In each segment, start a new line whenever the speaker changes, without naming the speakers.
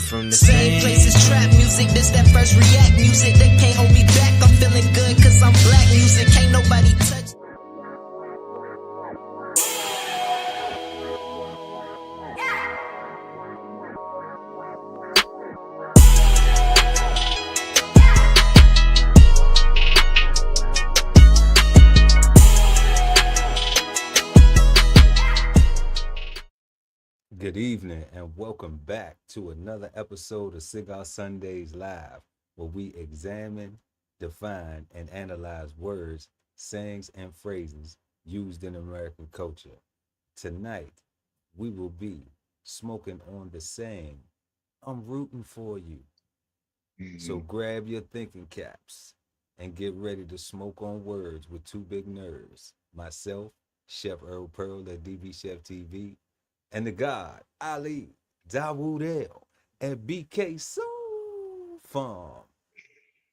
smoking from the
Same places, trap music, this that first react music. They can't hold me back, I'm feeling good cause I'm black music. Can't nobody touch.
Good evening and welcome back to another episode of Cigar Sundays Live, where we examine, define, and analyze words, sayings, and phrases used in American culture. Tonight, we will be smoking on the saying, I'm rooting for you. So grab your thinking caps and get ready to smoke on words with two big nerds. Myself, Chef Earl Pearl at DBCHEFTV, and the God, Ali, Dawood L, and BK Soul Farm.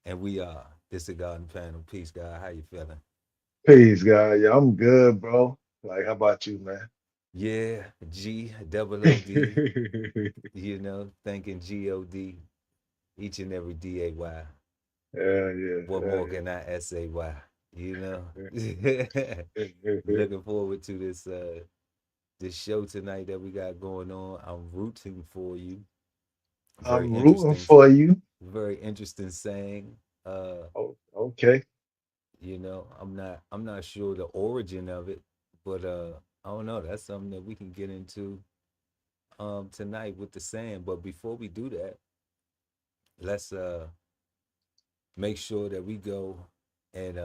And we are the Cigarden Panel. Peace, God. How you feeling?
Peace, guy. Yeah, I'm good, bro. Like, how about you, man?
Yeah, G, double OD, thinking G-O-D, each and every D-A-Y. What more can I S-A-Y, Looking forward to this show tonight that we got going on. I'm rooting for you.
I'm rooting for you.
Very interesting saying.
Oh, okay.
I'm not sure the origin of it, but I don't know. That's something that we can get into tonight with the saying. But before we do that, let's make sure that we go and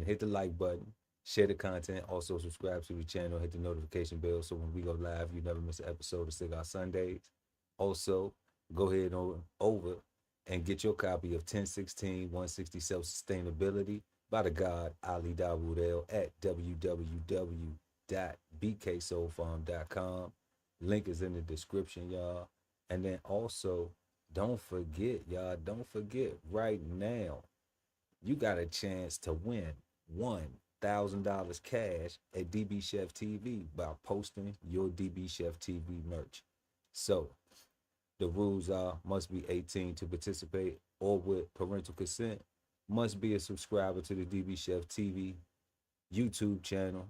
hit the like button, share the content, also subscribe to the channel, hit the notification bell so when we go live, you never miss an episode of Cigar Sundays. Also, go ahead over and get your copy of 1016 160 Self-Sustainability by the God Ali Dawood L at www.bksoulfarm.com. Link is in the description, y'all. And then also, don't forget right now, you got a chance to win $1,000 cash at DB Chef TV by posting your DB Chef TV merch. So the rules are: must be 18 to participate or with parental consent, must be a subscriber to the DB Chef TV YouTube channel,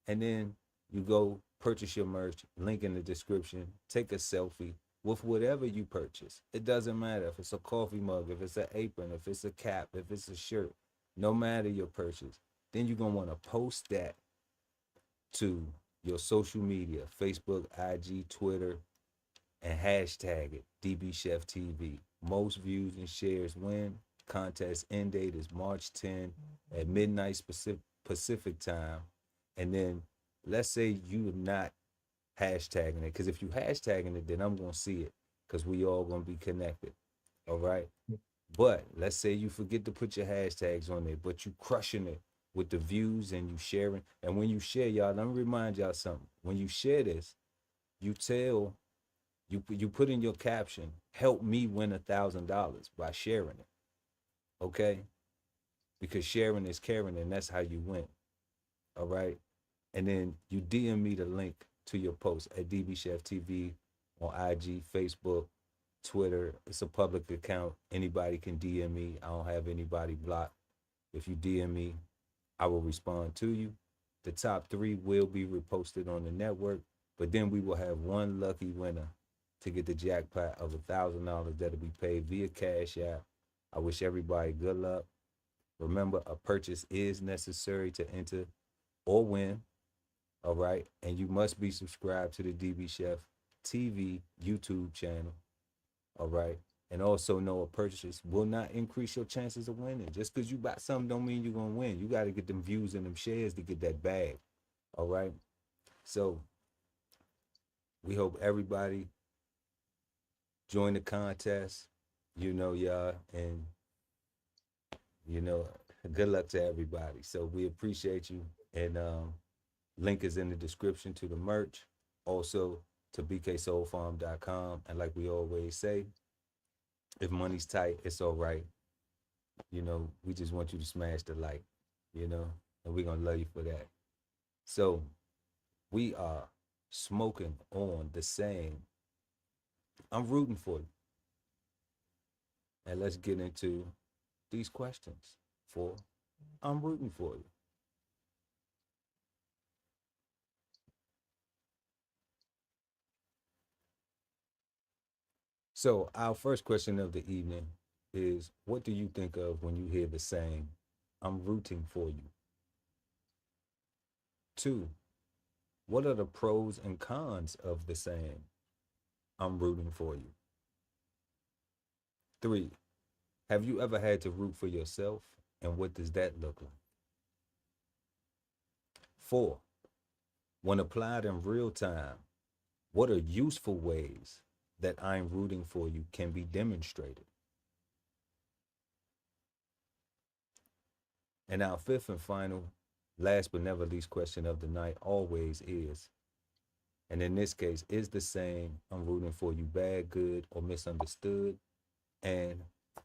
and then you go purchase your merch, link in the description, take a selfie with whatever you purchase. It doesn't matter if it's a coffee mug, if it's an apron, if it's a cap, if it's a shirt, no matter your purchase. Then you're going to want to post that to your social media, Facebook, IG, Twitter, and hashtag it DBChefTV. Most views and shares win. Contest end date is March 10 at midnight Pacific time. And then let's say you're not hashtagging it, because if you hashtagging it, then I'm going to see it, because we all going to be connected. All right. But let's say you forget to put your hashtags on there, but you crushing it with the views and you sharing. And when you share, y'all, let me remind y'all something. When you share this, you put in your caption, help me win $1,000 by sharing it. Okay? Because sharing is caring, and that's how you win. All right? And then you DM me the link to your post at DB Chef TV on IG, Facebook, Twitter. It's a public account. Anybody can DM me. I don't have anybody blocked. If you DM me, I will respond to you. The top 3 will be reposted on the network, but then we will have one lucky winner to get the jackpot of $1,000 that'll be paid via Cash App. I wish everybody good luck. Remember, a purchase is necessary to enter or win. All right. And you must be subscribed to the DB Chef TV YouTube channel. All right. And also know a purchase will not increase your chances of winning. Just because you buy something don't mean you're going to win. You got to get them views and them shares to get that bag. All right. So we hope everybody join the contest, y'all. And, good luck to everybody. So we appreciate you. And link is in the description to the merch. Also to bksoulfarm.com. And like we always say, if money's tight, it's all right. We just want you to smash the like, and we're going to love you for that. So we are smoking on the saying, I'm rooting for you. and let's get into these questions for I'm rooting for you. So, our first question of the evening is, what do you think of when you hear the saying, I'm rooting for you? Two, what are the pros and cons of the saying, I'm rooting for you? Three, have you ever had to root for yourself, and what does that look like? Four, when applied in real time, what are useful ways that I'm rooting for you can be demonstrated? And our fifth and final, last but never least question of the night always is, and in this case, is the saying, I'm rooting for you bad, good, or misunderstood? And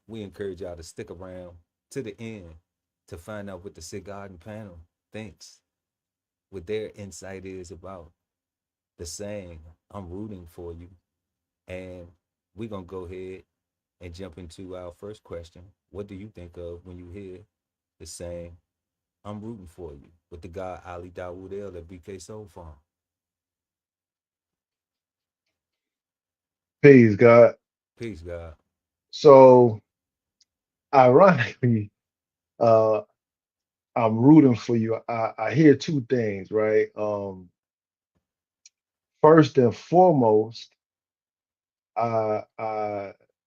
we encourage y'all to stick around to the end to find out what the Cigarden Panel thinks, what their insight is about the saying, I'm rooting for you. And we're going to go ahead and jump into our first question. What do you think of when you hear the saying, I'm rooting for you, with the guy Ali Dawood El at BK Soul Farm?
Peace, God.
Peace, God.
So ironically, uh, I'm rooting for you. I hear two things, right? First and foremost, I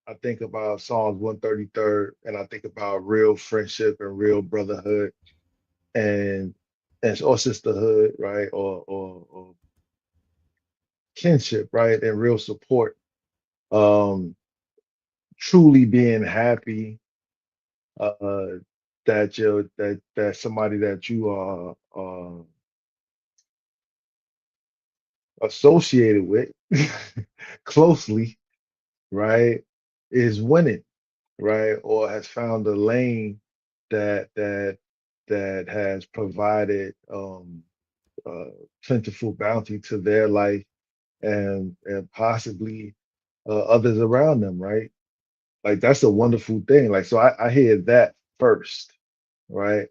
I think about Psalms 133rd, and I think about real friendship and real brotherhood and or sisterhood, right? Or kinship, right? And real support. Um, truly being happy uh that that somebody that you are associated with closely, right, is winning, right, or has found a lane that that has provided uh, plentiful bounty to their life and possibly others around them, right? Like that's a wonderful thing. Like so, I hear that first, right?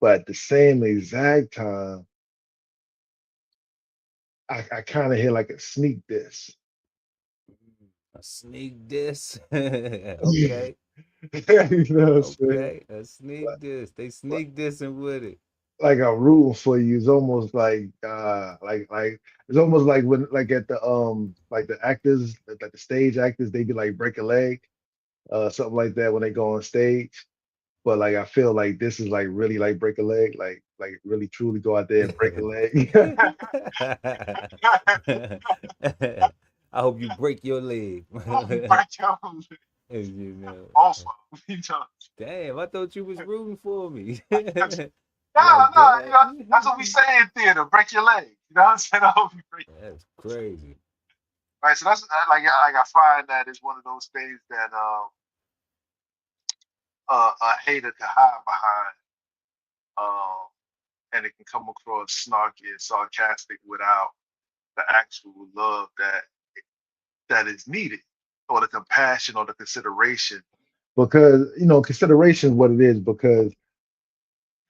But at the same exact time, I kind of hear like a sneak diss.
A sneak diss.
You
Okay.
know what I'm saying?
Okay. A sneak diss. They
Like,
sneak dissing with it.
like I'm rooting for you is almost like it's almost like when like at the like the actors like the stage actors they be like break a leg something like that when they go on stage, but like I feel like this is like really like break a leg, like really truly go out there and break a leg.
I hope you break your leg.
Oh, you break your leg.
As you know.
Both of them, you know.
Damn, I thought you was rooting for me.
No,
Like
no, you
that?
know, that's what we say in theater, break your leg. You know what I'm saying? I hope you break.
That's crazy.
Right, so that's like I find that is one of those things that a hater can hide behind, um, and it can come across snarky and sarcastic without the actual love that is needed, or the compassion or the consideration. Because consideration is what it is. Because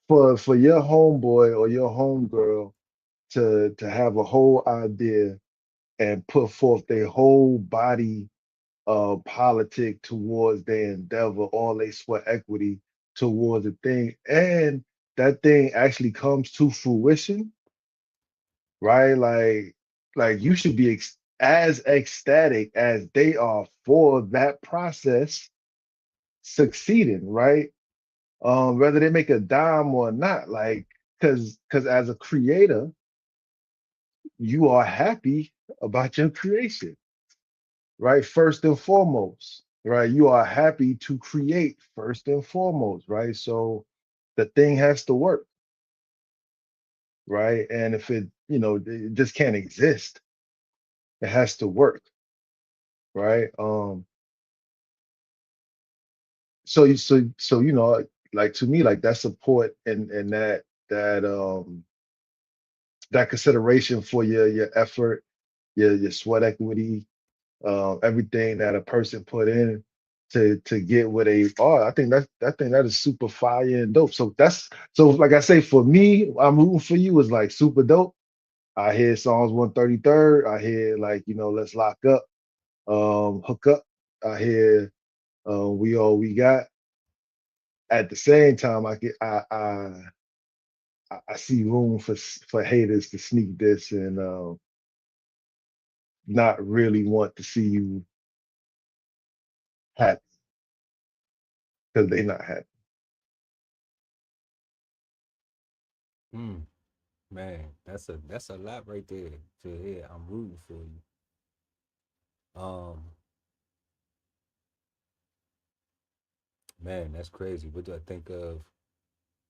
for your homeboy or your homegirl to have a whole idea and put forth their whole body politic towards their endeavor, all they sweat equity towards a thing, and that thing actually comes to fruition, right? Like you should be as ecstatic as they are for that process succeeding, right? Whether they make a dime or not, like because as a creator, you are happy about your creation, right? First and foremost, right? You are happy to create first and foremost, right? So the thing has to work, right? And if it just can't exist, it has to work, right? So like to me, like that support and that consideration for your effort, your sweat equity, everything that a person put in. to get where they are. I think that is super fire and dope. So like I say, for me, I'm rooting for you is like super dope. I hear songs 133rd. I hear like, let's lock up, hook up. I hear we all we got. At the same time, I see room for haters to sneak this and not really want to see you happy because they not happy.
Man, that's a lot right there to hear. I'm rooting for you. Um, Man, that's crazy. What do I think of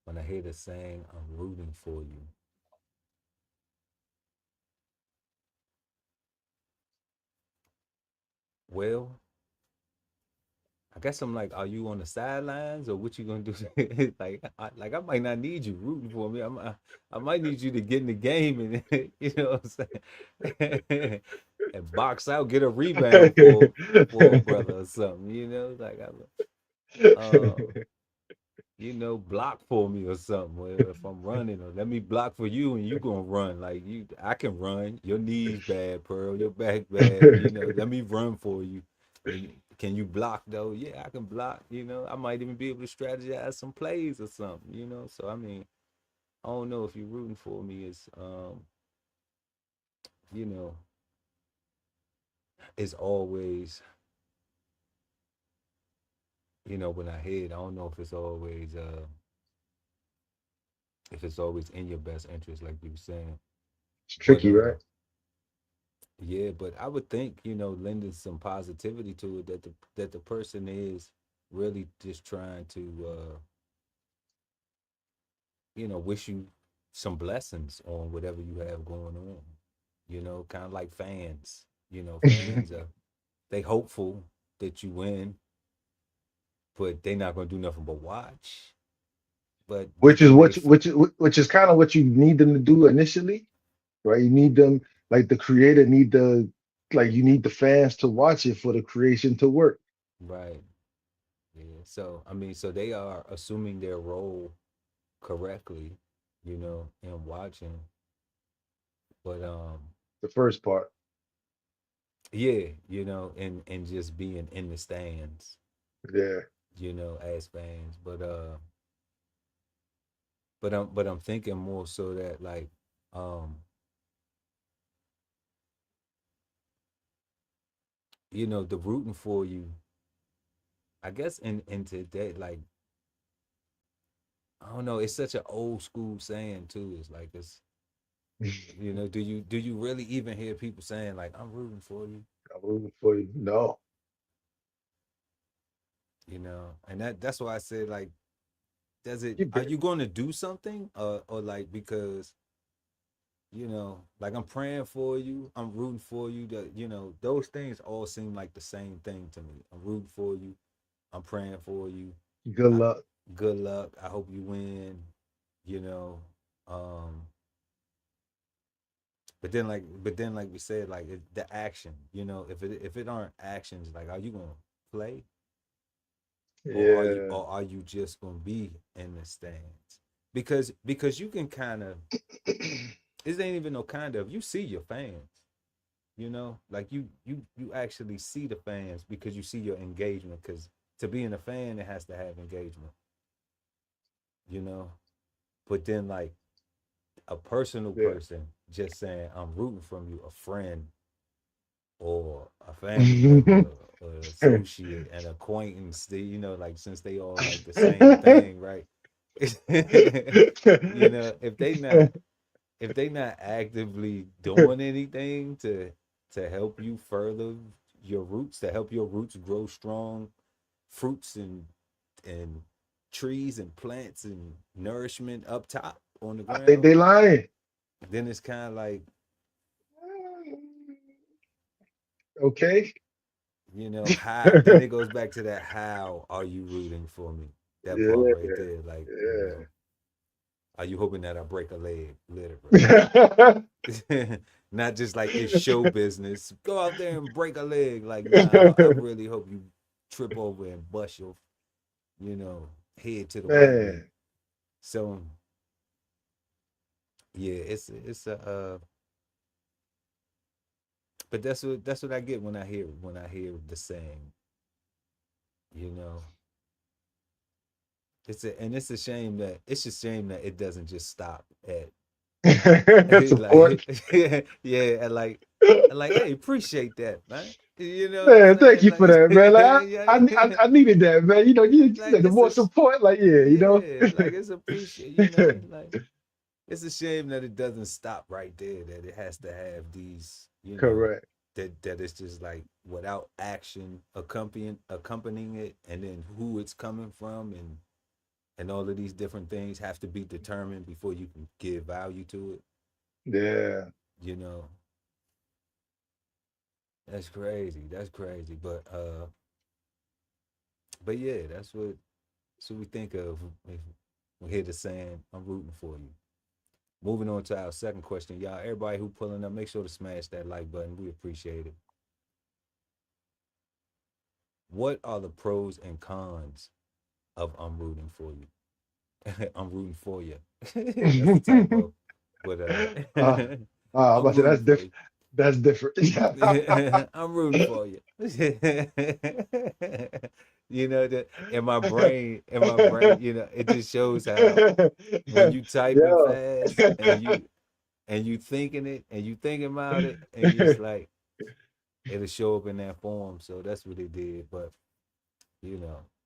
when I hear the saying, I'm rooting for you? Well, I guess I'm like, are you on the sidelines or what you gonna do? I might not need you rooting for me. I might need you to get in the game and you know what I'm saying, and box out, get a rebound for a brother or something. Uh, block for me or something. Or if I'm running, or let me block for you, and you gonna run like you. I can run. Your knees bad, Pearl. Your back bad. Let me run for you. Can you block though? Yeah, I can block. I might even be able to strategize some plays or something. So I mean, I don't know if you're rooting for me. You know, it's always. When I hear it, I don't know if it's always in your best interest, like you were saying.
It's
But
tricky, right?
yeah, but I would think, lending some positivity to it, that the person is really just trying to wish you some blessings on whatever you have going on. Kind of like fans. Fans are they hopeful that you win, but they not gonna do nothing but watch. But
which is
then
what which is kind of what you need them to do initially, right? You need them, like the creator need the like you need the fans to watch it for the creation to work.
right. Yeah. So I mean, so they are assuming their role correctly, and watching. But
The first part.
yeah, and just being in the stands,
Yeah.
as fans. But I'm thinking more so that like um, the rooting for you, I guess in today, like I don't know, it's such an old school saying too. It's like do you really even hear people saying like I'm rooting for you?
I'm rooting for you. No.
And that's why I said like
You
are
bet.
you going to do something or like because like I'm praying for you, I'm rooting for you, that those things all seem like the same thing to me. I'm rooting for you, I'm praying for you.
Good
I,
luck.
Good luck, I hope you win. you know um but then like we said, like the action, if it aren't actions, like are you going to play, or are you
Yeah.
or are you just going to be in the stands? Because you can kind of, it ain't even no kind of, you see your fans, like you actually see the fans because you see your engagement, because to be in a fan, it has to have engagement, you know but then like a personal
Yeah.
person just saying I'm rooting from you, a friend or a family member or associate, an acquaintance, like since they all like the same thing, right? If they not actively doing anything to help you further your roots, to help your roots grow strong fruits and trees and plants and nourishment up top on the
I think
ground,
they lying.
then it's kind of like,
Okay.
how, then it goes back to that, how are you rooting for me? That part
Yeah.
right there, like,
Yeah.
are you hoping that I break a leg, literally? Not just like it's show business. Go out there and break a leg. Like, nah, I really hope you trip over and bust your, head to the white meat.
Man.
So yeah, it's a but that's what I get when I hear the saying, you know. It's a shame that it doesn't just stop at
Support.
like yeah, and like, hey, appreciate that, man. You know what I'm
Man, thank
saying?
you for that, man. Like
Yeah,
I needed that, man. You
like
said the
it's
more
a
support, like
yeah, like it's appreciate, like it's a shame that it doesn't stop right there, that it has to have these,
Correct.
that it's just like without action accompanying it, and then who it's coming from, and all of these different things have to be determined before you can give value to it.
Yeah.
You know, that's crazy. That's crazy. But yeah, that's what we think of if we hear the saying, "I'm rooting for you." Moving on to our second question, y'all. Everybody who pulling up, make sure to smash that like button. We appreciate it. What are the pros and cons of "I'm rooting for you"? I'm rooting for you. That's a typo, but
uh, I'm
I'm
about to say
rooting
that's
for
different.
you.
That's different.
I'm rooting for you. That in my brain, it just shows how when you typing
Yeah.
fast and you thinking it and you thinking about it and you just like it'll show up in that form. So that's what it did. But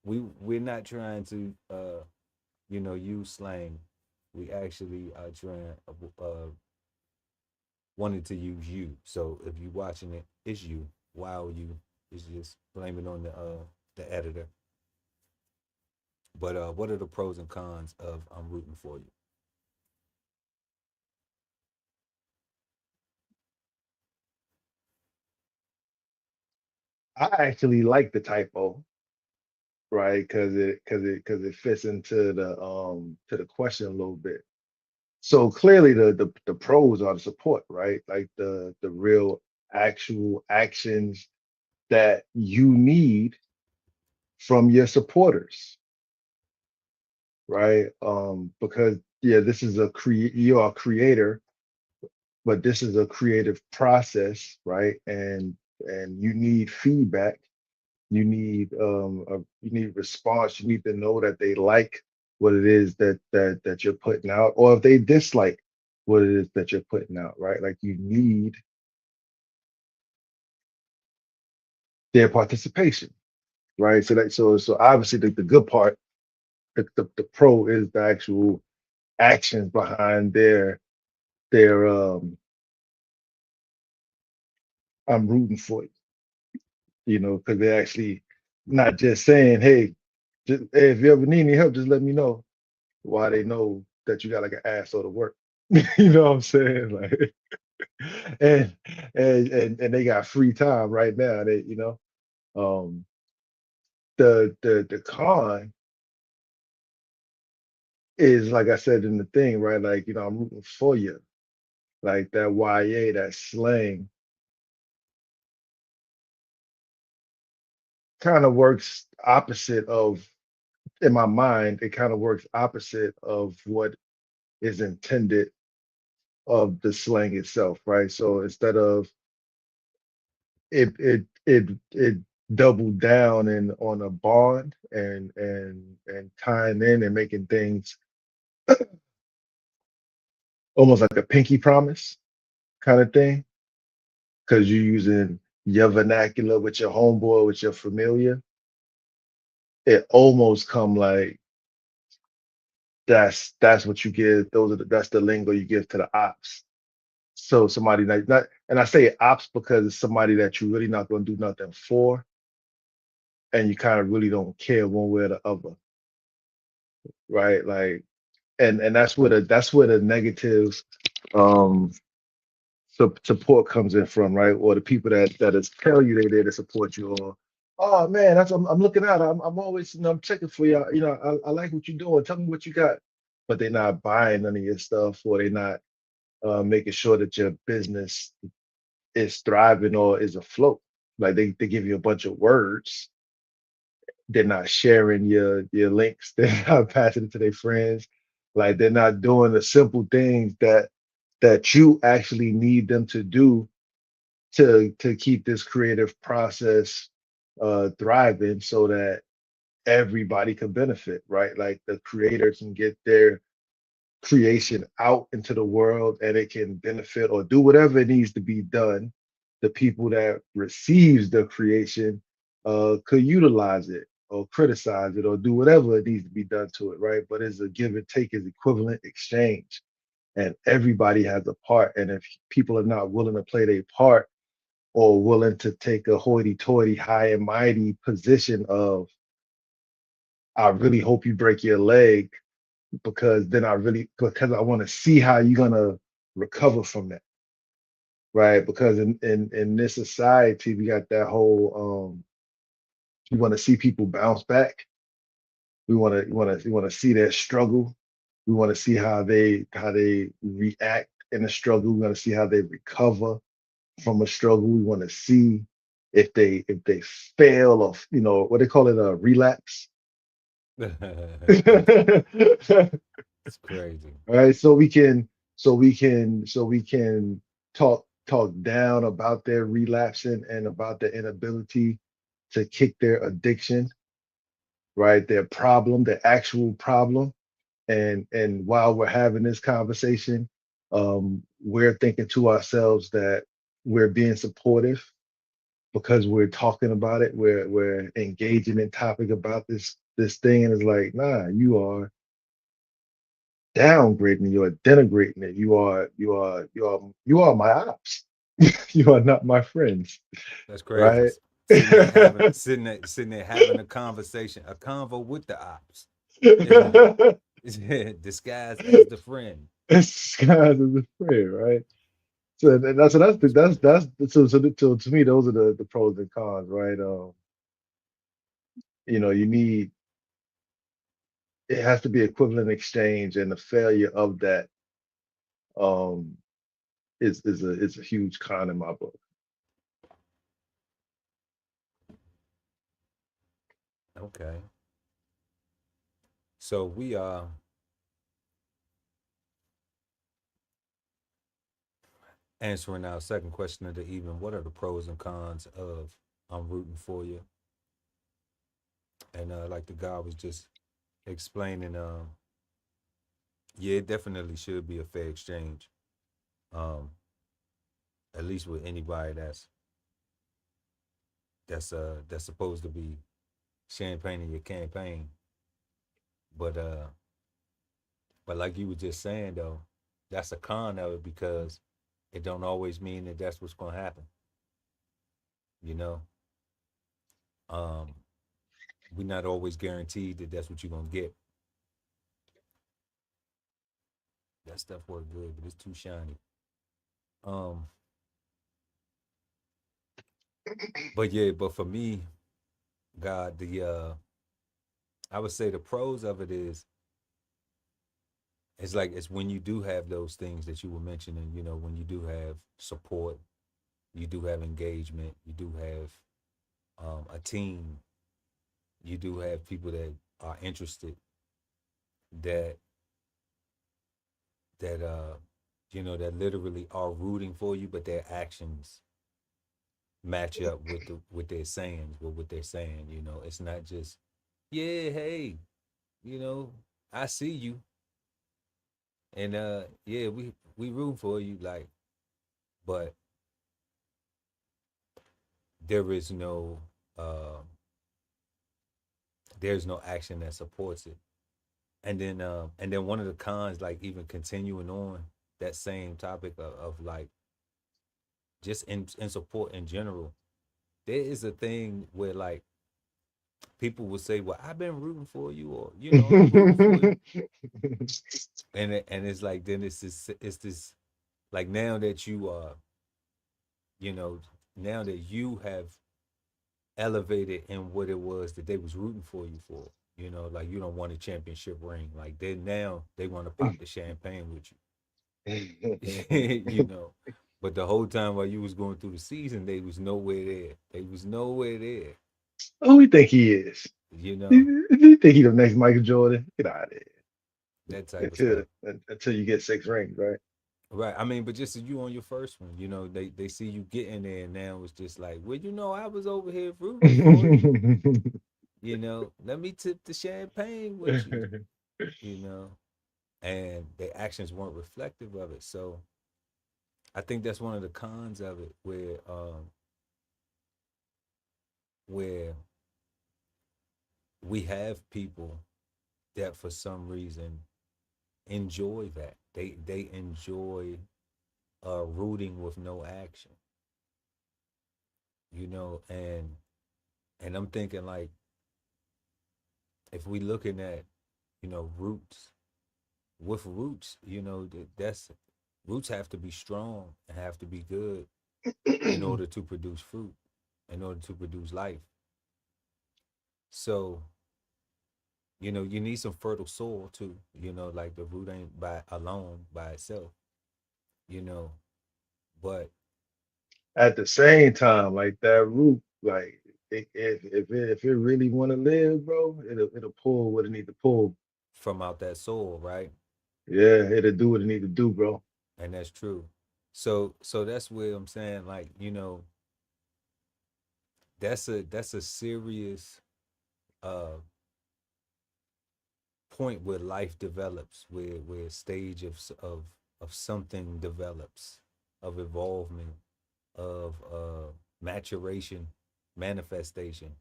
we're not trying to use slang. We actually are trying wanted to use you. So if you watching it, it's you. Wow, you is just blaming on the editor. But what are the pros and cons of "I'm rooting for you"?
I actually like the typo, right? Because it fits into the question a little bit. So clearly the pros are the support, right? Like the real actual actions that you need from your supporters, right? Because yeah, this is you are a creator, but this is a creative process, right? And you need feedback, you need response, you need to know that they like what it is that you're putting out, or if they dislike what it is that you're putting out, right? Like you need their participation, right? So obviously the good part, the pro is the actual actions behind their I'm rooting for you, because they're actually not just saying, hey, if you ever need any help, just let me know. Why they know that you got like an asshole to work. You know what I'm saying? Like, and and they got free time right now. Um, the con is like I said in the thing, right? Like, I'm rooting for you. Like that YA, that slang kind of works opposite of, in my mind, it kind of works opposite of what is intended of the slang itself, right? So instead of it doubled down and on a bond and tying in and making things almost like a pinky promise kind of thing, because you're using your vernacular with your homeboy, with your familiar. It almost come like that's what you give. That's the lingo you give to the ops. So somebody not, and I say ops because it's somebody that you're really not going to do nothing for, and you kind of really don't care one way or the other, right? Like, and that's where the negative um support comes in from, right? Or the people that is tell you they're there to support you, or oh man, I'm looking out, I'm always, I'm checking for you, I like what you're doing, tell me what you got, but they're not buying none of your stuff, or they're not making sure that your business is thriving or is afloat. Like they give you a bunch of words, They're not sharing your links. They're not passing it to their friends. Like they're not doing the simple things that you actually need them to do to keep this creative process thriving so that everybody can benefit, right? Like the creators can get their creation out into the world and it can benefit or do whatever it needs to be done. The people that receives the creation could utilize it or criticize it or do whatever it needs to be done to it, right? But it's a give and take, is equivalent exchange, and everybody has a part. And if people are not willing to play their part or willing to take a hoity-toity, high and mighty position of, I really hope you break your leg because I want to see how you're gonna recover from that, right? Because in this society, we got that whole we want to see people bounce back. We want to see their struggle. We want to see how they react in a struggle. We want to see how they recover from a struggle. We want to see if they fail, or what they call it, a relapse.
It's crazy.
Right? So we can talk down about their relapsing and about their inability to kick their addiction, right? Their problem, their actual problem. And while we're having this conversation, we're thinking to ourselves that we're being supportive because we're talking about it. We're engaging in topic about this thing, and it's like, nah, you are downgrading, you are denigrating it. You are my ops. You are not my friends,
That's crazy.
right?
Sitting there having a conversation, a convo with the ops, isn't it? Disguised as the friend.
It's guys is a friend, right? So to me, those are the pros and cons, right? You need, it has to be equivalent exchange, and the failure of that um is a huge con in my book.
Okay. So we are answering our second question of the evening. What are the pros and cons of I'm rooting for you? And like the guy was just explaining, yeah, it definitely should be a fair exchange. Um, at least with anybody that's supposed to be champagning your campaign. But like you were just saying though, that's a con of it because it don't always mean that that's what's gonna happen. You know, um, we're not always guaranteed that that's what you're gonna get. That stuff worked good, but it's too shiny. Um, but yeah, but for me, God, the I would say the pros of it is it's like it's when you do have those things that you were mentioning, when you do have support, you do have engagement, you do have a team, you do have people that are interested, that that literally are rooting for you, but their actions match up with their sayings, with what they're saying. It's not just, yeah, hey, you know, I see you, and yeah, we root for you, like, but there is no uh, there's no action that supports it. And then one of the cons, like even continuing on that same topic of like just in support in general, there is a thing where like people will say, "Well, I've been rooting for you," or "I'm rooting for you," and it's like then it's this like now that you are, you know, now that you have elevated in what it was that they was rooting for you for. Like you don't want a championship ring. Like they want to pop the champagne with you. But the whole time while you was going through the season, they was nowhere there. They was nowhere there.
Who we think he is?
You know,
You think he the next Michael Jordan? Get out of here.
that type of
Until
stuff.
until you get 6 rings, right?
Right. I mean, but just as you on your first one, they see you getting there, and now it's just like, well, I was over here rooting for you. Let me tip the champagne with you. You know, and their actions weren't reflective of it. So I think that's one of the cons of it, where we have people that for some reason enjoy that. They enjoy rooting with no action. And I'm thinking like if we looking at roots with roots, that's roots have to be strong and have to be good in order to produce fruit, in order to produce life. So you need some fertile soil too. Like the root ain't by alone by itself. You know, but
At the same time, like that root, like if it really want to live, bro, it'll pull what it need to pull.
from out that soil, right?
Yeah, it'll do what it need to do, bro.
And that's true. So that's where I'm saying, like, that's a serious uh point where life develops, where a stage of something develops, of evolvement, of maturation, manifestation.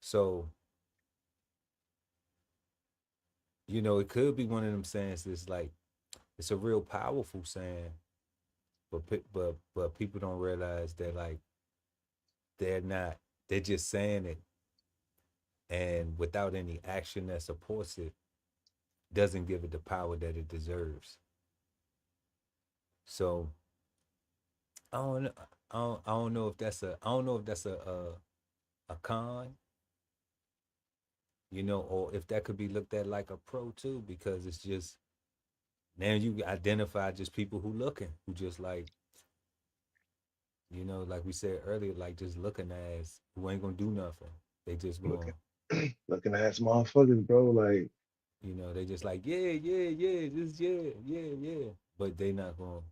So it could be one of them sayings that's like it's a real powerful saying, but people don't realize that like they're not they're just saying it, and without any action that supports it, doesn't give it the power that it deserves. So I don't know. I don't know if that's a con, or if that could be looked at like a pro too, because it's just now you identify just people who looking, who just like, like we said earlier, like just looking as who ain't gonna do nothing. They just going,
Looking, looking at motherfuckers, bro. Like
they just like, yeah, yeah, yeah, just yeah, yeah, yeah. But they not gonna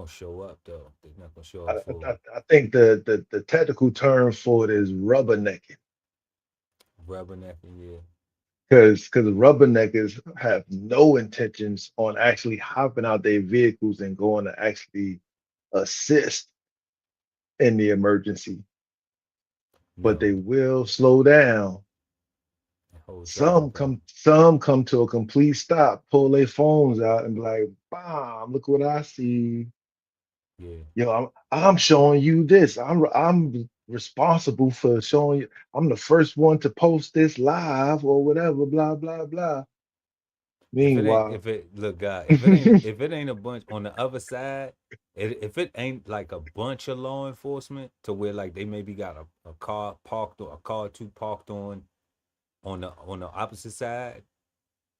show up though. They're not gonna show
I,
up for
I think the technical term for it is rubbernecking,
rubbernecking, yeah.
because rubberneckers have no intentions on actually hopping out their vehicles and going to actually assist in the emergency, but
No,
they will slow down.
the whole traffic
Some
cone.
some come to a complete stop, pull their phones out, and be like, "Bam! Look what I see.
Yeah.
Yo, I'm showing you this. I'm responsible for showing you. I'm the first one to post this live or whatever. Blah blah blah." Meanwhile,
If it look God, if it ain't a bunch on the other side, if it ain't like a bunch of law enforcement to where like they maybe got a car parked or a car or two parked on the opposite side,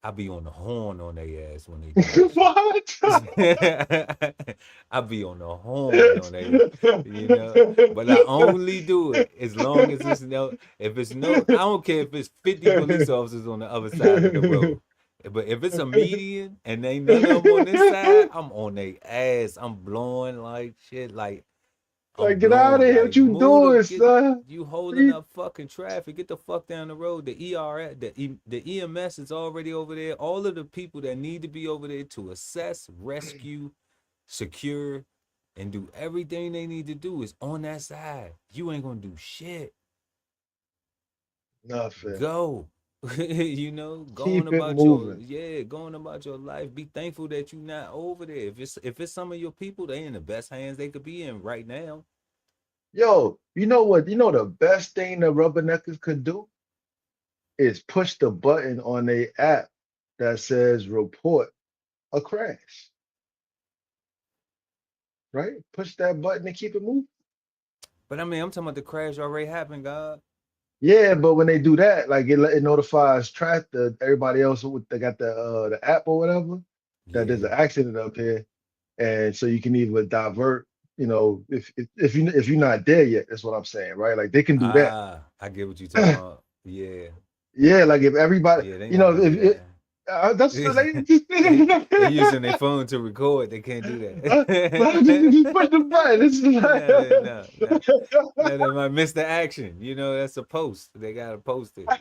I be on the horn on their ass when they do that
what?
shit. I be on the horn on they. But I only do it as long as it's no. If it's no, I don't care if it's 50 police officers on the other side of the road. But if it's a median and ain't none of them on this side, I'm on their ass. I'm blowing like shit. Like I'm
Like, get out of
blowing.
here! What
Like
you
move to
doing,
get
son?
you holding
What
up fucking traffic. Get the fuck down the road. The EMS is already over there. All of the people that need to be over there to assess, rescue, secure, and do everything they need to do is on that side. You ain't gonna do shit.
Nothing.
Go. Going
Keep it
about your
moving.
going about your life. Be thankful that you're not over there. If it's some of your people, they in the best hands they could be in right now.
Yo, you know what? You know the best thing the rubberneckers could do is push the button on a app that says report a crash, right? Push that button and keep it moving.
But I mean, I'm talking about the crash already happened, God.
Yeah, but when they do that, like it notifies track everybody else with they got the app or whatever that there's
Yeah.
an accident up here, and so you can either divert, if you're not there yet, that's what I'm saying, right? Like they can do that.
I get what you're talking about. Yeah.
Yeah, like if everybody,
Yeah, they
you
not
know,
gonna do
if
that.
it, that's what they
They
just
using their phone to record. They can't do
just push the
that.
button. It's like,
No, they might miss the action. You know, that's a post. They gotta post it.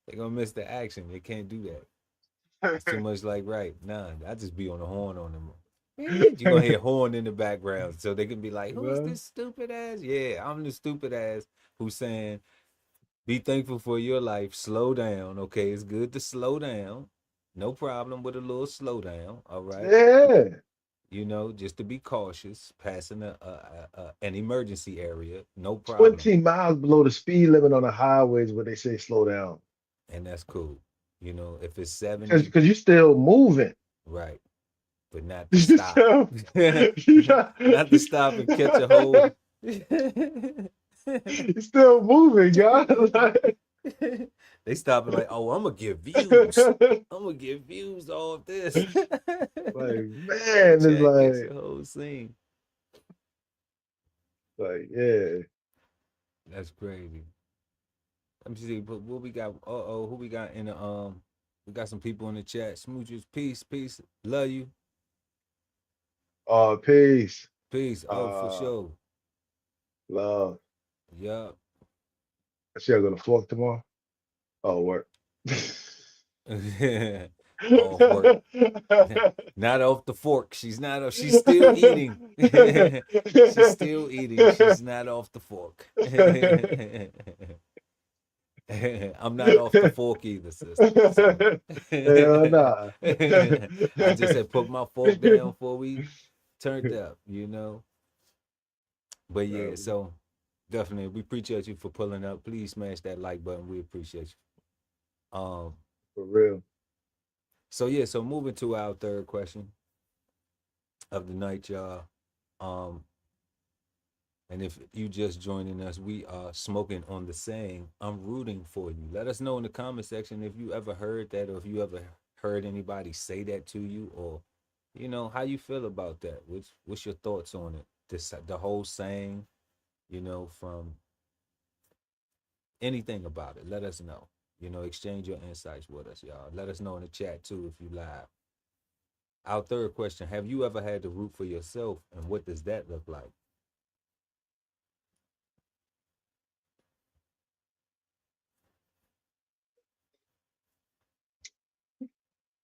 They gonna miss the action. They can't do that. It's too much like right. Nah, I just be on the horn on them. You gonna hear horn in the background, so they can be like, "Who's
well,
this stupid ass?" Yeah, I'm the stupid ass who's saying, "Be thankful for your life. Slow down, okay? It's good to slow down. No problem with a little slow down. All right,
yeah,
you know, just to be cautious, passing an emergency area, no problem,
20 miles below the speed limit on the highways where they say slow down.
and that's cool. You know, if it's 70,
Because you're still moving.
right, but not to
You
stop,
still, you're not,
not to stop and catch a hold.
you're still moving, guys. Like,
They stopping like, oh, I'm gonna get views. I'm gonna get views off this.
like
They
man, it's
try and catch the whole scene.
yeah.
That's crazy. Let me see. But what we got? Who we got in the We got some people in the chat. Smooches, peace, peace. Love you,
Peace.
peace. Oh, for
Uh,
sure.
love.
Yup.
I see I go to fork tomorrow. Oh, work.
Off work. Not off the fork. She's not off. She's still eating. She's still eating. She's not off the fork. I'm not off the fork either, sister. So
Hell nah.
I just had put my fork down before we turned up, you know. But yeah, so definitely we appreciate you for pulling up. Please smash that like button. We appreciate you.
For real.
So yeah, so moving to our third question of the night, y'all. Um, and if you just joining us, we are smoking on the saying, I'm rooting for you. Let us know in the comment section if you ever heard that or if you ever heard anybody say that to you or you know how you feel about that. What's your thoughts on it? The whole saying, you know, from anything about it. Let us know. You know, exchange your insights with us, y'all. Let us know in the chat too if you live. Our third question, have you ever had to root for yourself and what does that look like?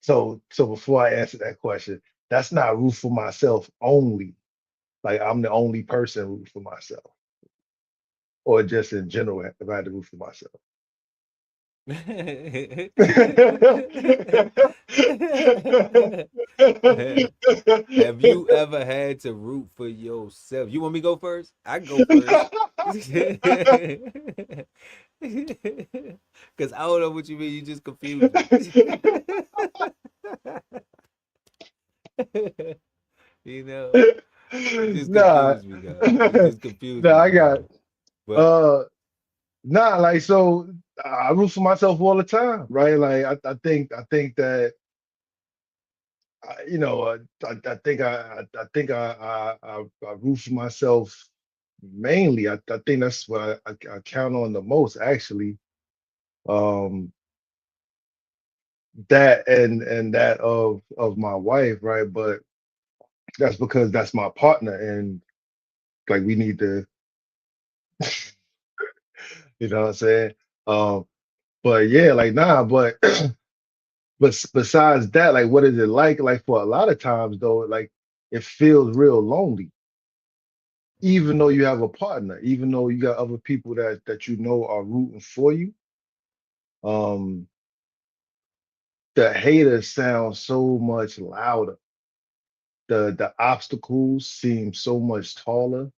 So before I answer that question, that's not root for myself only. Like I'm the only person root for myself, or just in general, if I had to root for myself.
Have you ever had to root for yourself? You want me to go first? I can go first. Because I don't know what you mean. You just confused me. You know, you just
Nah,
confused me, God. You just confused
nah,
me,
I got
God. But
uh nah, like so I root for myself all the time, right? Like I think that you know I root for myself mainly. I think that's what I count on the most actually. Um that and that of my wife, right? But that's because that's my partner and like we need to, you know what I'm saying? Um but yeah, like nah, but besides that, like what is it like? Like for a lot of times though, like it feels real lonely, even though you have a partner, even though you got other people that you know are rooting for you. Um, the haters sound so much louder. The obstacles seem so much taller,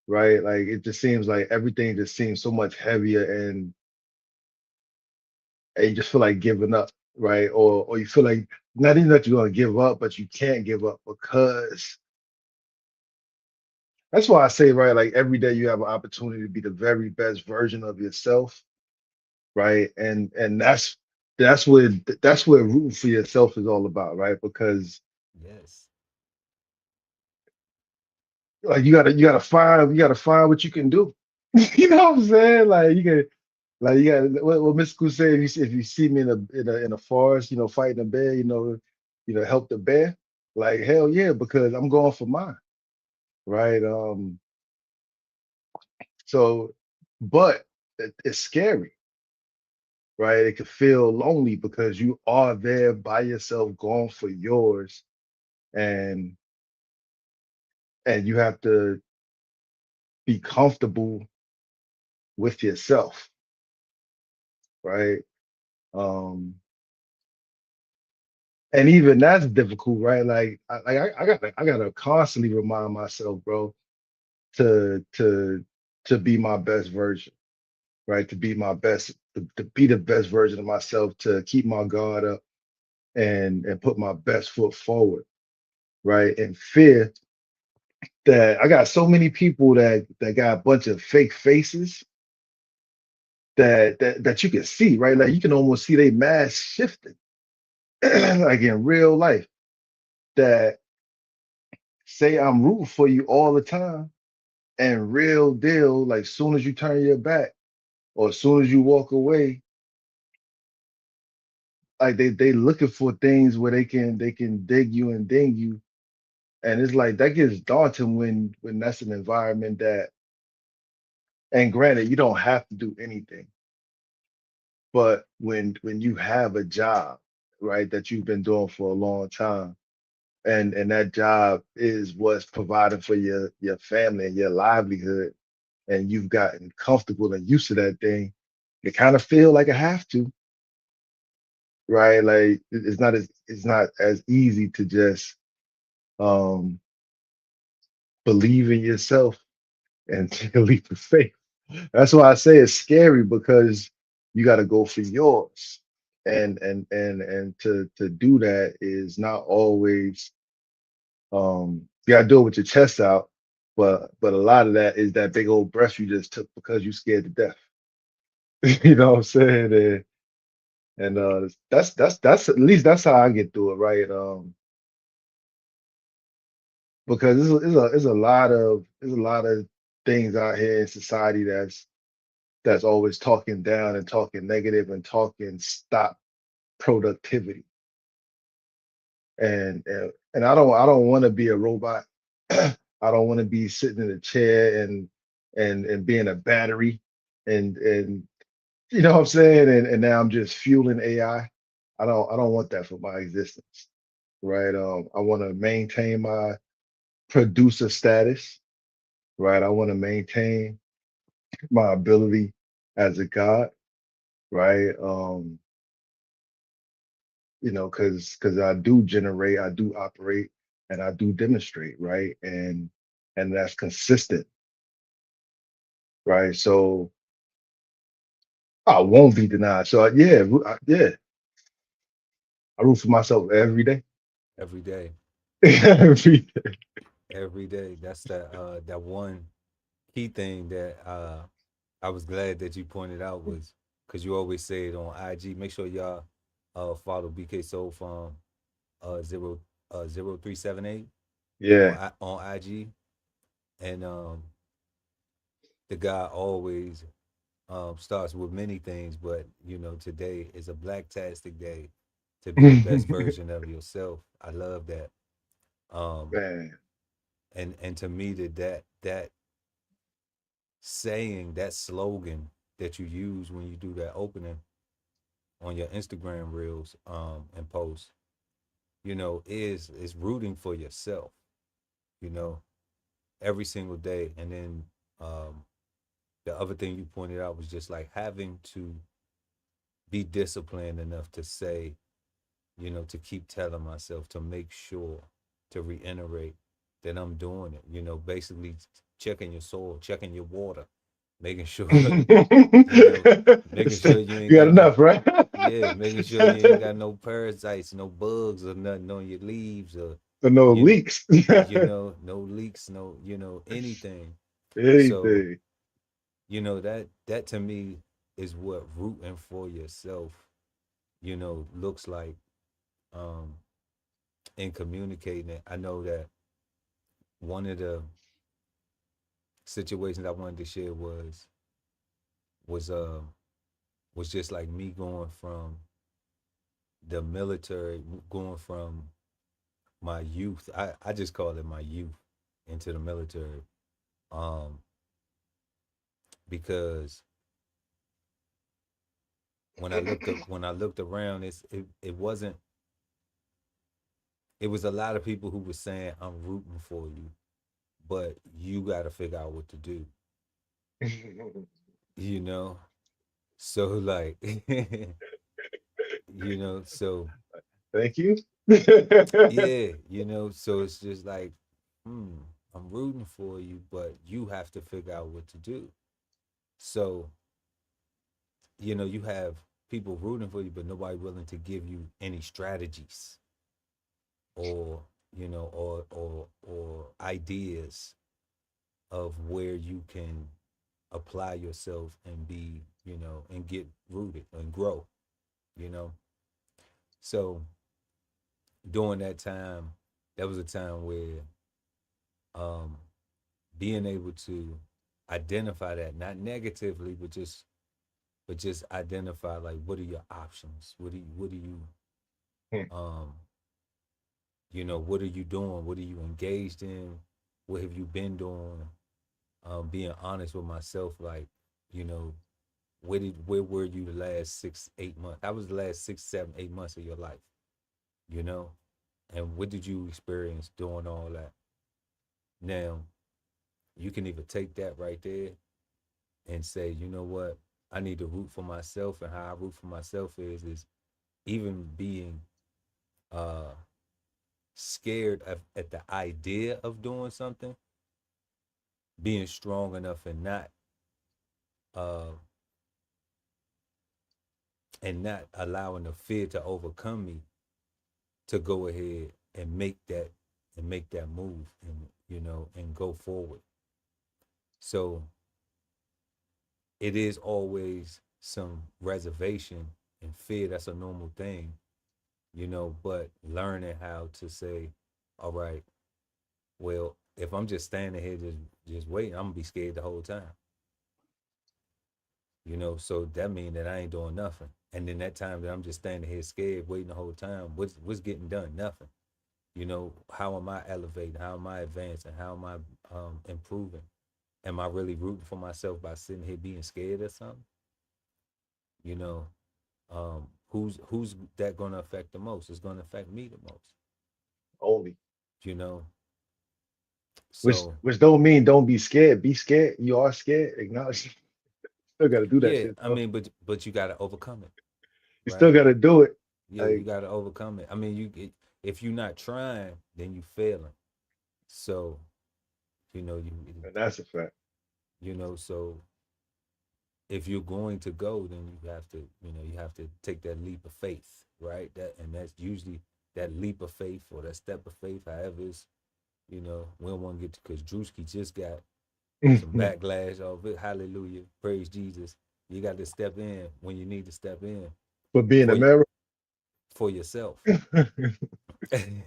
right? Like it just seems like everything just seems so much heavier and you just feel like giving up, right? Or you feel like not even that you're gonna give up, but you can't give up because that's why I say, right, like every day you have an opportunity to be the very best version of yourself, right? And that's what rooting for yourself is all about, right? Because
yes,
like you gotta find what you can do. You know what I'm saying? Like Like you got what Miss School said, if you see me in a forest, fighting a bear, help the bear. Like hell yeah, because I'm going for mine, right? So, but it's scary, right? It can feel lonely because you are there by yourself, going for yours, and and you have to be comfortable with yourself, right? Um, and even that's difficult, right? I gotta constantly remind myself, bro, to to to be my best version, right? To be my best, to be the best version of myself, to keep my guard up and put my best foot forward, right? And fear that I got so many people that got a bunch of fake faces that you can see, right? Like you can almost see they mask shifting, like in real life. That say I'm rooting for you all the time, and real deal, like soon as you turn your back or as soon as you walk away, like they looking for things where they can dig you and ding you, and it's like that gets daunting when that's an environment that. And granted, you don't have to do anything, but when you have a job, right, that you've been doing for a long time, and that job is what's providing for your family and your livelihood, and you've gotten comfortable and used to that thing, you kind of feel like I have to, right? Like it's not as easy to just um believe in yourself and take a leap of faith. That's why I say it's scary because you got to go for yours, and to do that is not always you got to do it with your chest out, but a lot of that is that big old breath you just took because you scared to death. You know what I'm saying? And that's at least that's how I get through it, right? Because there's a lot of things out here in society that's always talking down and talking negative and talking stop productivity. And I don't want to be a robot. I don't want to be sitting in a chair and being a battery and you know what I'm saying? And now I'm just fueling AI. I don't want that for my existence. Right. I want to maintain my producer status, right? I want to maintain my ability as a god, right? Because I do generate, I do operate, and I do demonstrate, right? And that's consistent, right? So I won't be denied. So yeah, yeah, I root for myself every day.
every day,
Every day.
every day. That's that one key thing that I was glad that you pointed out was because you always say it on IG. Make sure y'all follow BK Soul from 0378
Yeah.
on IG, and the guy always starts with many things, but today is a blacktastic day to be the best version of yourself. I love that. Um,
Man.
and to me that saying, that slogan that you use when you do that opening on your Instagram reels and posts, is rooting for yourself, you know, every single day. And then um the other thing you pointed out was just like having to be disciplined enough to say, to keep telling myself to make sure to reiterate that I'm doing it, basically checking your soil, checking your water, making sure, you know, making sure you ain't
You got
got no,
enough, right?
yeah, making sure you ain't got no parasites, no bugs or nothing on your leaves, or,
No
you know,
leaks.
no leaks, no, anything. So,
Anything.
that to me is what rooting for yourself, looks like, um, in communicating it. I know that one of the situations I wanted to share was was just like me going from the military, going from my youth. I just call it my youth into the military. Um, because when I looked around, it wasn't, it was a lot of people who were saying, I'm rooting for you, but you gotta figure out what to do, you know? So like so
Thank you.
yeah, so it's just like, hmm, I'm rooting for you, but you have to figure out what to do. So, you have people rooting for you, but nobody willing to give you any strategies or, or ideas of where you can apply yourself and be, and get rooted and grow, you know. So during that time, that was a time where um being able to identify that, not negatively, but just identify, like, what are your options, what do you um what are you doing, what are you engaged in, what have you been doing, being honest with myself, like, you know where were you the last 6 8 months? That was the last 6 7 8 months of your life, you know and what did you experience doing all that? Now you can either take that right there and say, you know what, I need to root for myself, and how I root for myself is even being uh scared at the idea of doing something, being strong enough uh and not allowing the fear to overcome me, to go ahead and make that move, and and go forward. So it is always some reservation and fear. That's a normal thing, but learning how to say, all right, well, if I'm just standing here just waiting, I'm gonna be scared the whole time. So that means that I ain't doing nothing. And then that time that I'm just standing here scared, waiting the whole time, what's getting done? Nothing. How am I elevating? How am I advancing? How am I improving? Am I really rooting for myself by sitting here being scared or something? You know, who's that gonna affect the most? It's gonna affect me the most.
Only.
You know,
Which
so
which don't mean don't be scared. Be scared. You are scared. Acknowledge. Still got to do that
yeah,
shit
I
though.
mean, but you gotta overcome it,
You still
right?
got to do it.
Yeah, you
Like,
gotta overcome it. I mean, if you're not trying, then you failing. So you
and that's a fact.
so if you're going to go, then you have to take that leap of faith, right? That's usually that leap of faith or that step of faith, however it's, we don't want to get to, because Drewski just got some backlash of it. Hallelujah, praise Jesus. You got to step in when you need to step in
For being
for
a member.
for yourself. you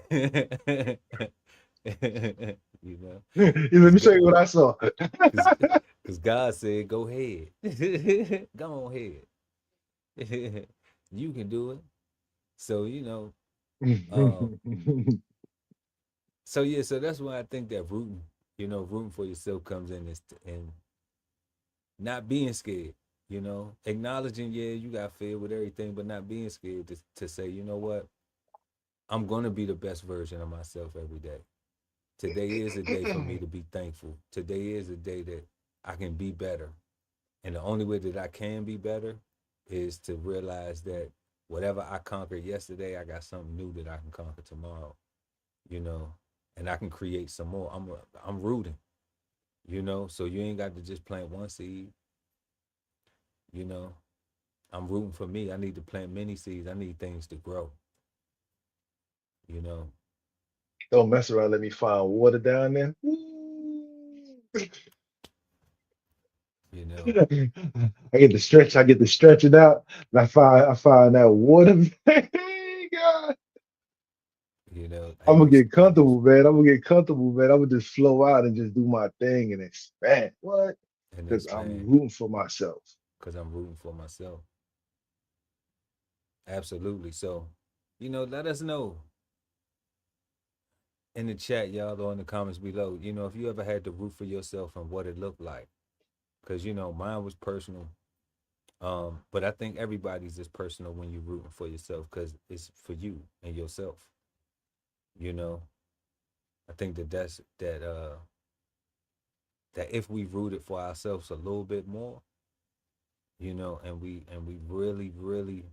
know,
Let
because
me show you what I saw.
because God said, "Go ahead, go on ahead, you can do it." So um, so yeah, so that's why I think that rooting for yourself comes in, and not being scared. Acknowledging, yeah, you got fear with everything, but not being scared to say, you know what, I'm gonna be the best version of myself every day. Today is a day for me to be thankful. Today is a day that I can be better. And the only way that I can be better is to realize that whatever I conquered yesterday, I got something new that I can conquer tomorrow, you know, and I can create some more. I'm rooting, so you ain't got to just plant one seed, you know. I'm rooting for me. I need to plant many seeds. I need things to grow, you know.
Don't mess around. Let me find water down there.
You know,
I get the stretch. I get to stretch it out. And I find that water. God, I'm
hey,
gonna get
I just
comfortable, man. I'm gonna get comfortable, man. I'm gonna just flow out and just do my thing and expand. What?
and
Because I'm
expand
rooting for myself.
because I'm rooting for myself. Absolutely. So, let us know in the chat, y'all, or in the comments below, if you ever had to root for yourself and what it looked like. Because, mine was personal. But I think everybody's is personal when you're rooting for yourself because it's for you and yourself. You know, I think that if we rooted for ourselves a little bit more, and we really, really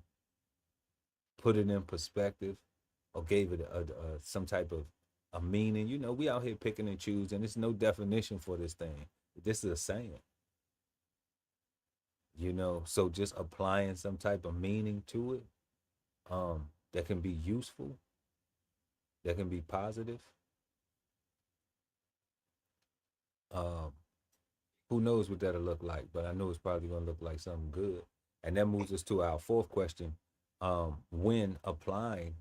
put it in perspective or gave it some type of a meaning. We out here picking and choosing. There's no definition for this thing. This is a saying. So just applying some type of meaning to it, that can be useful, that can be positive. Um, who knows what that'll look like? But I know it's probably gonna look like something good. And that moves us to our fourth question. When applying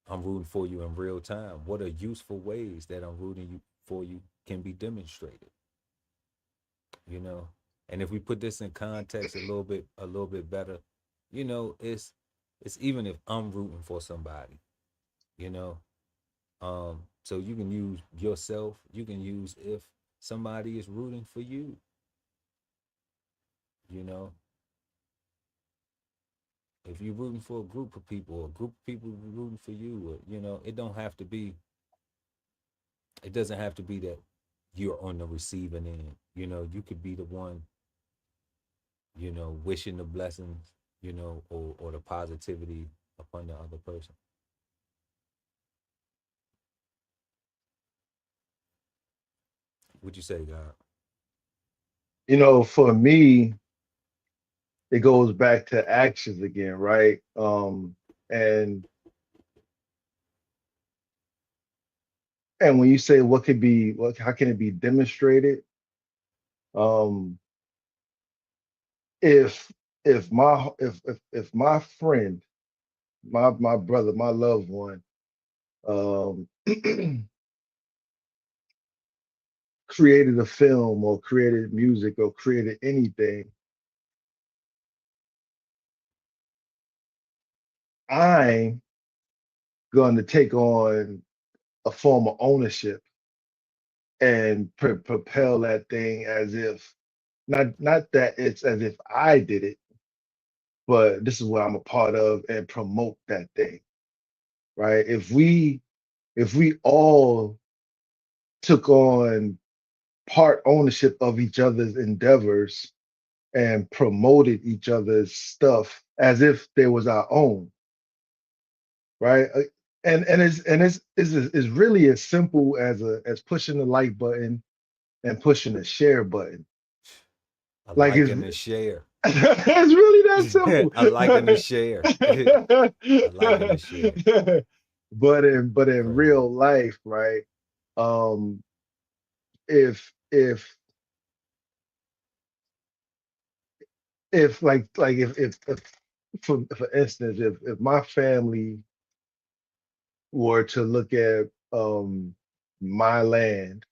I'm rooting for you in real time, what are useful ways that I'm rooting for you can be demonstrated? And if we put this in context a little bit better, it's even if I'm rooting for somebody, you know, so you can use yourself, you can use if somebody is rooting for you, you know, if you're rooting for a group of people, or a group of people rooting for you, or, it doesn't have to be that you're on the receiving end. You could be the one, wishing the blessings, or the positivity upon the other person. What'd you say, God?
For me, it goes back to actions again, right? And and when you say how can it be demonstrated? Um, if if my friend, my brother, my loved one, um, created a film or created music or created anything, I'm going to take on a form of ownership and propel that thing as if not that it's as if I did it, but this is what I'm a part of and promote that thing, right? If we all took on part ownership of each other's endeavors and promoted each other's stuff as if they was our own, right? And it's really as simple as pushing the like button and pushing the share button.
I
Like
like in the share.
it's really that simple.
I like in the share. I like in the share.
But in
Crazy.
real life, right? Um, if if for instance, if my family were to look at my land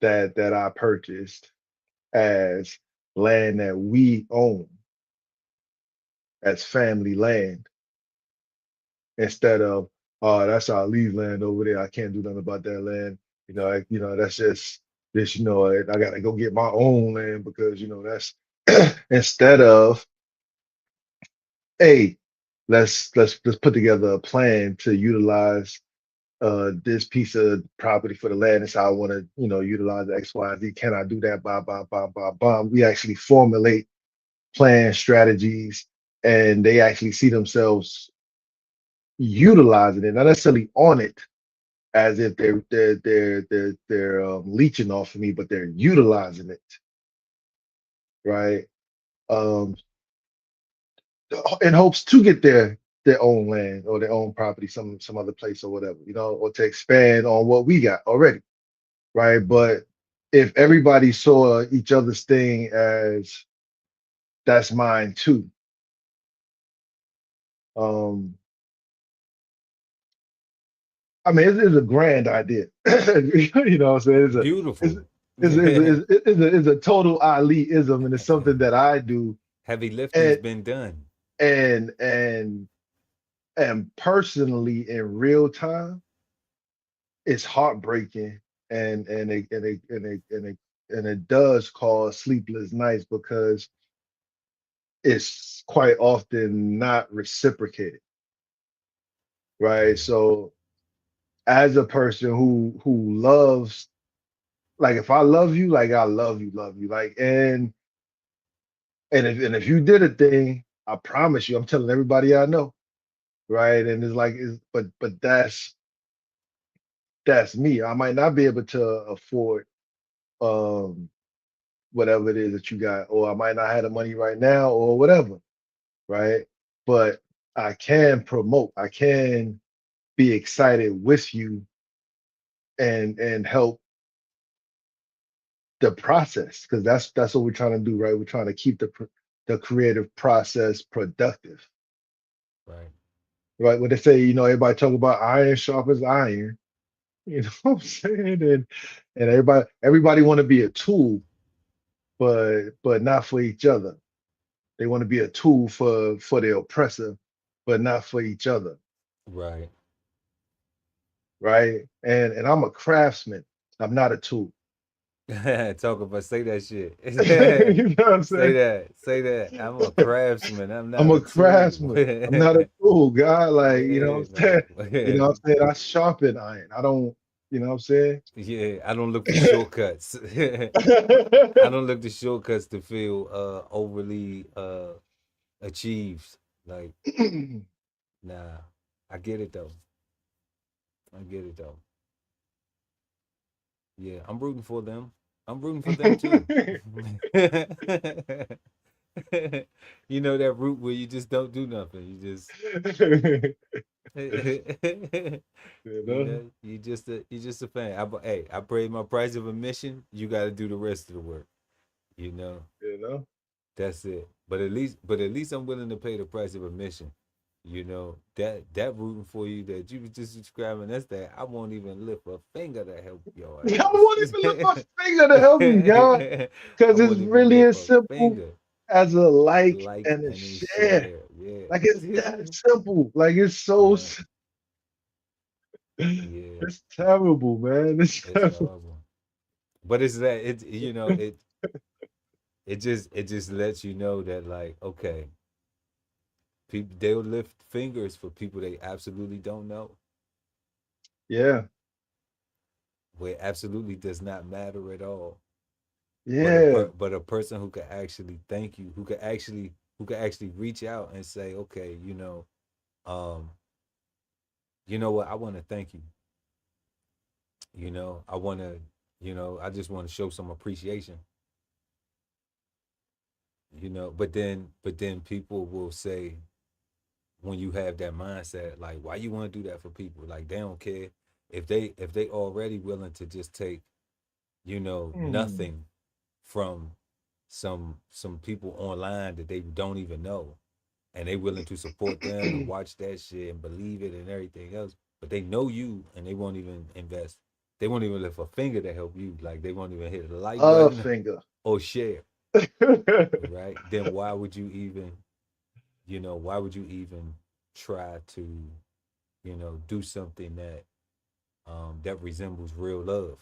that I purchased as land that we own as family land, instead of, oh, that's our lease land over there, I can't do nothing about that land, that's just this, I gotta go get my own land because that's instead of, hey, let's put together a plan to utilize this piece of property for the land. It's how I want to, utilize X, Y, Z. Can I do that? Blah. We actually formulate plan strategies, and they actually see themselves utilizing it, not necessarily on it, as if they're leeching off of me, but they're utilizing it, right? Um, in hopes to get their own land or their own property, some other place or whatever, or to expand on what we got already, right? But if everybody saw each other's thing as that's mine too, um, I mean, it's a grand idea. What I'm saying? It's
Beautiful.
it's a total Ali-ism, and it's something that I do.
Heavy lifting's
And
been done.
and and personally in real time, it's heartbreaking, and it does cause sleepless nights because it's quite often not reciprocated, right?
Yeah.
So as a person who loves, like if I love you, like I love you, like and if you did a thing, I promise you, I'm telling everybody I know, right? And it's like, but that's me. I might not be able to afford um whatever it is that you got, or I might not have the money right now, or whatever, right? But I can promote, I can be excited with you and help the process, because that's what we're trying to do, right? We're trying to keep the creative process productive,
Right.
right? When they say, everybody talk about iron sharpens iron, you know what I'm saying? And everybody want to be a tool, but not for each other. They want to be a tool for the oppressor, but not for each other,
Right.
right? And I'm a craftsman. I'm not a tool.
Talk about say that shit.
You know what I'm
Say
saying?
that. Say that. I'm a craftsman. I'm
I'm
not
a
a tool.
craftsman. I'm not a tool guy. Like,
Yeah,
what I'm saying?
man.
I'm saying? I sharpen iron. I don't, what I'm saying?
Yeah, I don't look for shortcuts. I don't look the shortcuts to feel overly achieved. Like, nah. I get it though. I get it though. Yeah, I'm rooting for them. I'm rooting for them too. You know that route where you just don't do nothing. You just
You
you
know,
know, you just a fan. Hey, I paid my price of admission. You got to do the rest of the work. You know,
you know.
that's it. But at least I'm willing to pay the price of admission. You know that rooting for you that you was just describing. That's that. I won't even lift a finger to help your
I
ass.
won't even lift my finger to help you, God,
I
because it's
won't even
really
lift
as
a
simple
finger.
as a like
Like
and a
and then
share.
share. Yeah.
Like it's that simple. Like it's so
Yeah. Yeah.
it's terrible, man. It's
It's
terrible.
horrible. But it's that it you know, it just lets you know that like, okay, people they'll lift fingers for people they absolutely don't know,
Yeah,
where it absolutely does not matter at all.
yeah.
But a person who could actually thank you, who could actually reach out and say, okay, um, you know what, I want to thank you. I want to, I just want to show some appreciation. But then people will say, when you have that mindset, like, why you want to do that for people? Like, they don't care if they already willing to just take,
Hmm.
nothing from some people online that they don't even know, and they willing to support them and watch that shit and believe it and everything else, but they know you and they won't even invest. They won't even lift a finger to help you. Like, they won't even hit the like
A
button
finger.
or share. Right? Then why would you even, why would you even try to, do something that resembles real love,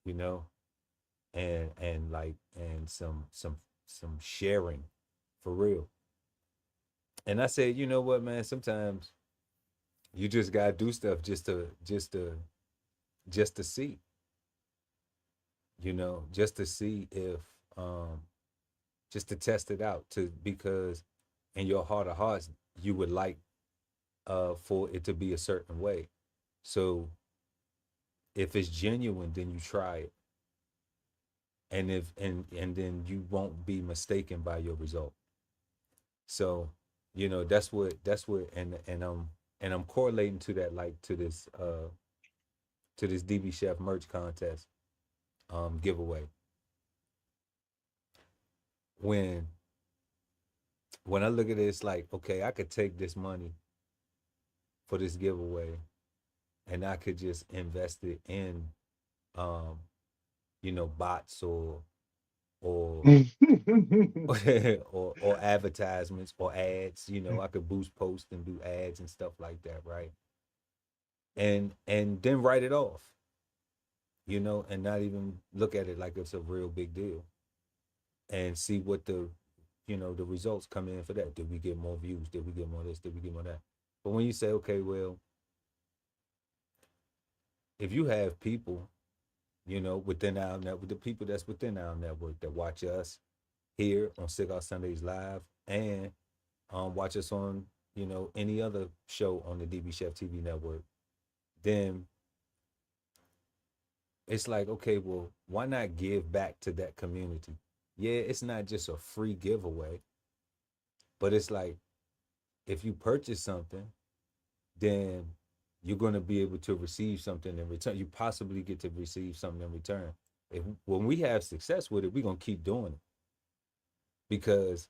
you know, and like and some sharing for real. And I said, you know what, man, sometimes you just gotta do stuff just to see, just to see if um just to test it out, to because in your heart of hearts you would like for it to be a certain way. So if it's genuine, then you try it. And if and then you won't be mistaken by your result. So, that's what and I'm correlating to that, like to this DB Chef merch contest giveaway. When when I look at it, it's like, okay, I could take this money for this giveaway and I could just invest it in um, bots, or or advertisements or ads. You know, I could boost posts and do ads and stuff like that, right? And then write it off, you know, and not even look at it like it's a real big deal, and see what the, you know, the results come in for that. Did we get more views? Did we get more this? Did we get more that? But when you say, okay, well, if you have people, you know, within our network, the people that's within our network that watch us here on Cigar Sundays Live, and watch us on, you know, any other show on the DB Chef TV network, then it's like, okay, well, why not give back to that community? Yeah, it's not just a free giveaway, but it's like, if you purchase something, then you're going to be able to receive something in return. You possibly get to receive something in return. If when we have success with it, we're going to keep doing it, because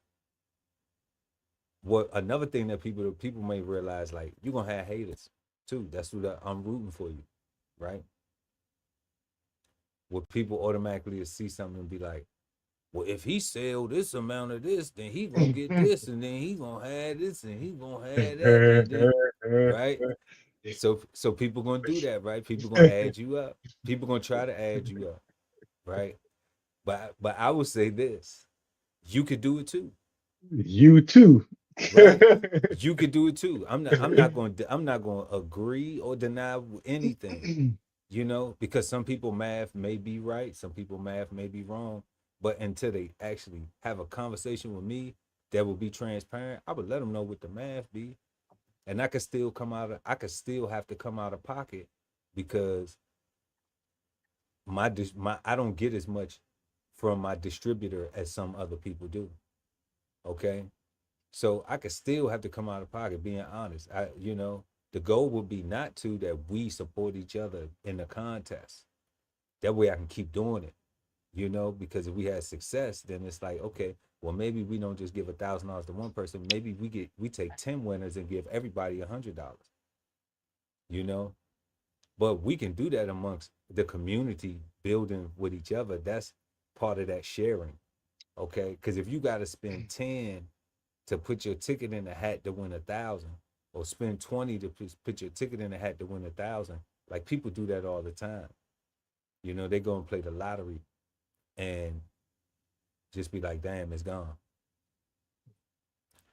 what another thing that people may realize, like, you're going to have haters too. That's what I'm rooting for you, right? Where people automatically see something and be like, well, if he sell this amount of this, then he gonna get this, and then he gonna have this, and he gonna have that, and then, right? So people gonna do that, right? People gonna add you up. People gonna try to add you up, right? But I would say this: you could do it too,
You too.
right? You could do it too. I'm not going to agree or deny anything, you know, because some people math may be right, some people math may be wrong, but until they actually have a conversation with me that will be transparent, I would let them know what the math be, and I could still have to come out of pocket, because my I don't get as much from my distributor as some other people do. Okay, so I could still have to come out of pocket, being honest. You know, the goal would be not to that we support each other in the contest. That way I can keep doing it, you know, because if we had success, then it's like, okay, well, maybe we don't just give $1,000 to one person. Maybe we take 10 winners and give everybody $100, you know. But we can do that amongst the community, building with each other. That's part of that sharing. Okay. Because if you got to spend 10 to put your ticket in the hat to win 1,000, or spend 20 to put your ticket in the hat to win 1,000, like, people do that all the time. You know, they go and play the lottery and just be like, damn, it's gone.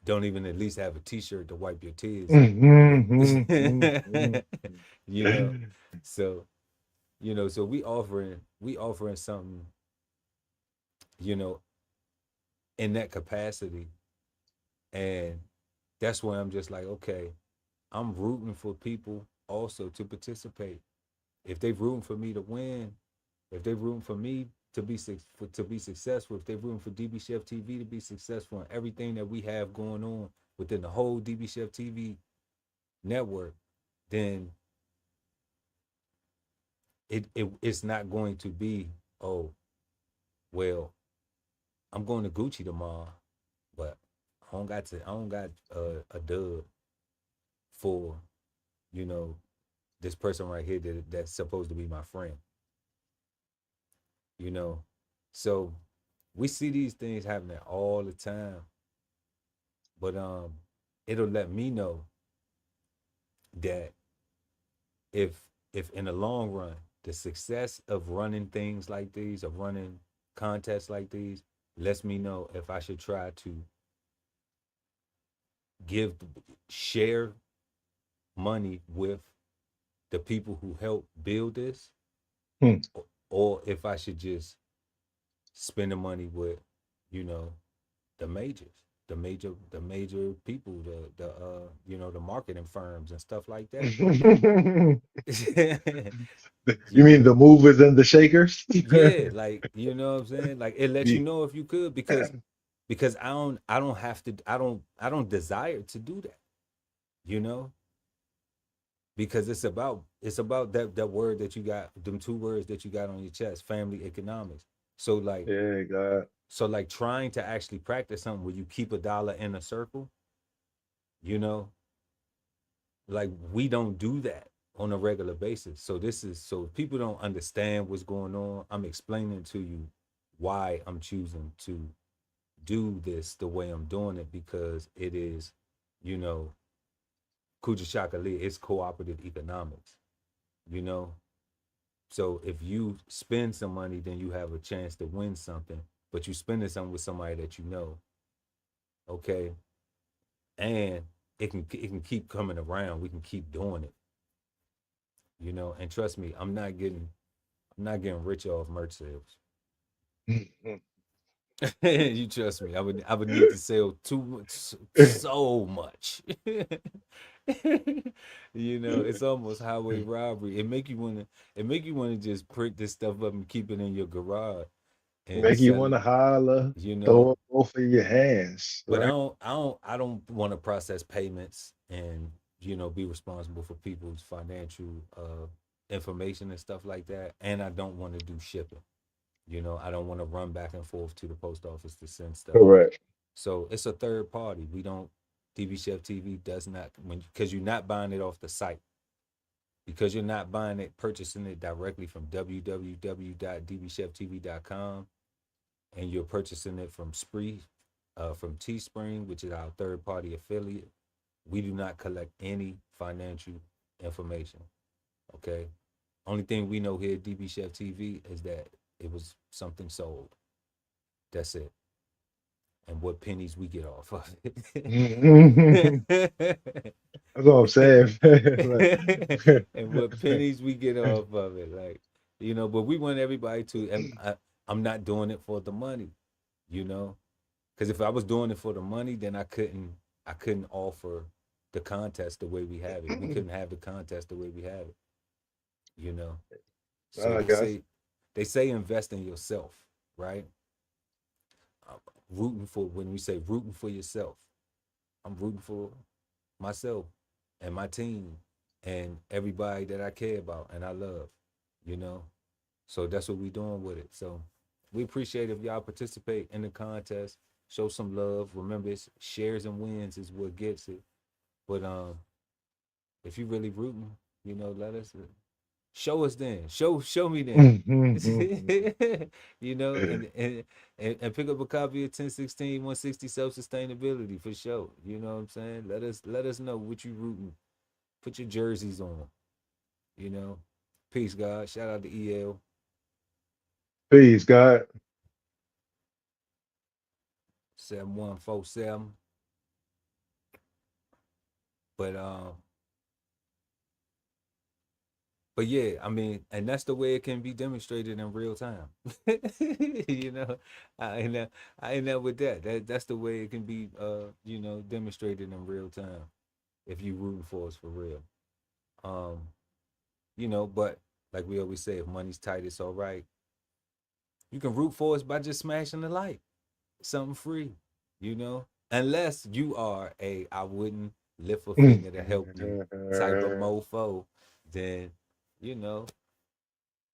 Don't even at least have a T-shirt to wipe your tears. You know, so so we offering something, you know, in that capacity, and that's why I'm just like, okay, I'm rooting for people also to participate. If they rooting for me to win, if they rooting for me to be successful, if they rooting for DB Chef TV to be successful, and everything that we have going on within the whole DB Chef TV network, then it's not going to be, oh, well, I'm going to Gucci tomorrow, but I don't got a dub for, you know, this person right here that's supposed to be my friend, you know. So we see these things happening all the time, but it'll let me know that if in the long run, the success of running things like these, of running contests like these, lets me know if I should try to give share money with the people who helped build this,
Hmm.
or if I should just spend the money with, you know, the majors, the major people, the marketing firms and stuff like that.
You
You
mean
know,
the movers and the shakers?
yeah, like, you know what I'm saying? Like, it lets you
Ye-
know if you could, because I don't have to, I don't desire to do that, you know, because it's about that word that you got, them two words that you got on your chest, family economics. So like
Yeah, God.
trying to actually practice something where you keep a dollar in a circle, you know, like, we don't do that on a regular basis. So if people don't understand what's going on, I'm explaining to you why I'm choosing to do this the way I'm doing it, because it is, you know, Kuja Shakali, it's cooperative economics, you know. So if you spend some money, then you have a chance to win something, but you spending something with somebody that you know, okay, and it can keep coming around. We can keep doing it, you know. And trust me, I'm not getting rich off merch sales. You trust me. I would need to sell too much, so much. You know, it's almost highway robbery. It make you wanna just print this stuff up and keep it in your garage and
Make you
sell
want
it.
to holler,
You
throw
know,
up both of your hands,
but I
right?
don't I don't I don't want to process payments and, be responsible for people's financial information and stuff like that. And I don't want to do shipping. I don't want to run back and forth to the post office to send stuff.
Correct.
So it's a third party. We don't DB Chef TV does not, because you're not buying it off the site. Because you're not buying it, purchasing it directly from www.dbcheftv.com, and you're purchasing it from from Teespring, which is our third party affiliate. We do not collect any financial information. Okay. Only thing we know here at DB Chef TV is that it was something sold. That's it. And what pennies we get off of
That's
it.
what I'm saying. Like,
And what pennies we get off of it. Like, but we want everybody to, and I'm not doing it for the money, you know? Because if I was doing it for the money, then I couldn't offer the contest the way we have it. We couldn't have the contest the way we have it, you know? So
I
they
got
say they say invest in yourself, right? Rooting for When we say rooting for yourself, I'm rooting for myself and my team and everybody that I care about and I love, you know. So that's what we doing with it. So we appreciate if y'all participate in the contest, show some love. Remember, it's shares and wins is what gets it. But if you really rooting, let us show us then. Show me then. And pick up a copy of 1016 160 self sustainability for sure. You know what I'm saying? Let us know what you rooting. Put your jerseys on. You know. Peace, God. Shout out to EL.
Peace, God.
7147. But But yeah, I mean, and that's the way it can be demonstrated in real time. you know, I ain't that, I ain't that with that. That's the way it can be, demonstrated in real time if you rooting for us for real. Um, but like we always say, if money's tight, it's all right. You can root for us by just smashing the like, something free, unless you are a I wouldn't lift a finger to help you type of mofo, then you know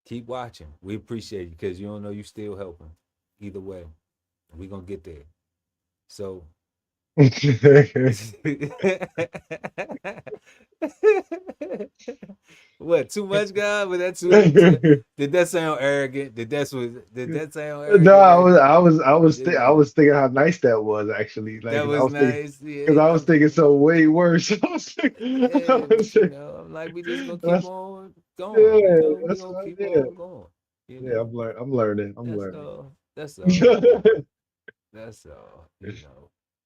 keep watching. We appreciate you because you don't know you still helping. Either way, we gonna get there. So what? Too much, God? Was that too? Did that sound arrogant? Did that sound
No,
arrogant? Like did
I
it?
was thinking how nice that was actually.
That
Like, I
was
was thinking
nice.
because
Yeah,
I was thinking so way worse. I
yeah,
was
but
thinking,
I'm like, we just gonna keep
that's
on going.
yeah,
We
that's
gonna
what,
keep
yeah,
on going. You
yeah.
know,
I'm learning. I'm
that's
learning.
all. That's all. That's all.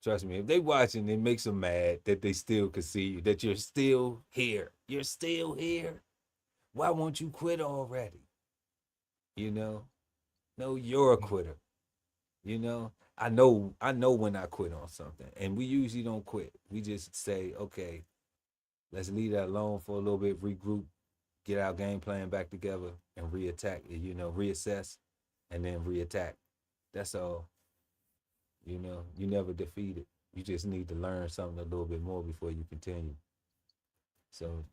Trust me, if they watching, it makes them mad that they still can see you, that you're still here. You're still here. Why won't you quit already? You know? No, you're a quitter. You know? I know when I quit on something. And we usually don't quit. We just say, okay, let's leave that alone for a little bit, regroup, get our game plan back together, and reattack, reassess, and then reattack. That's all. You never defeat it. You just need to learn something a little bit more before you continue. So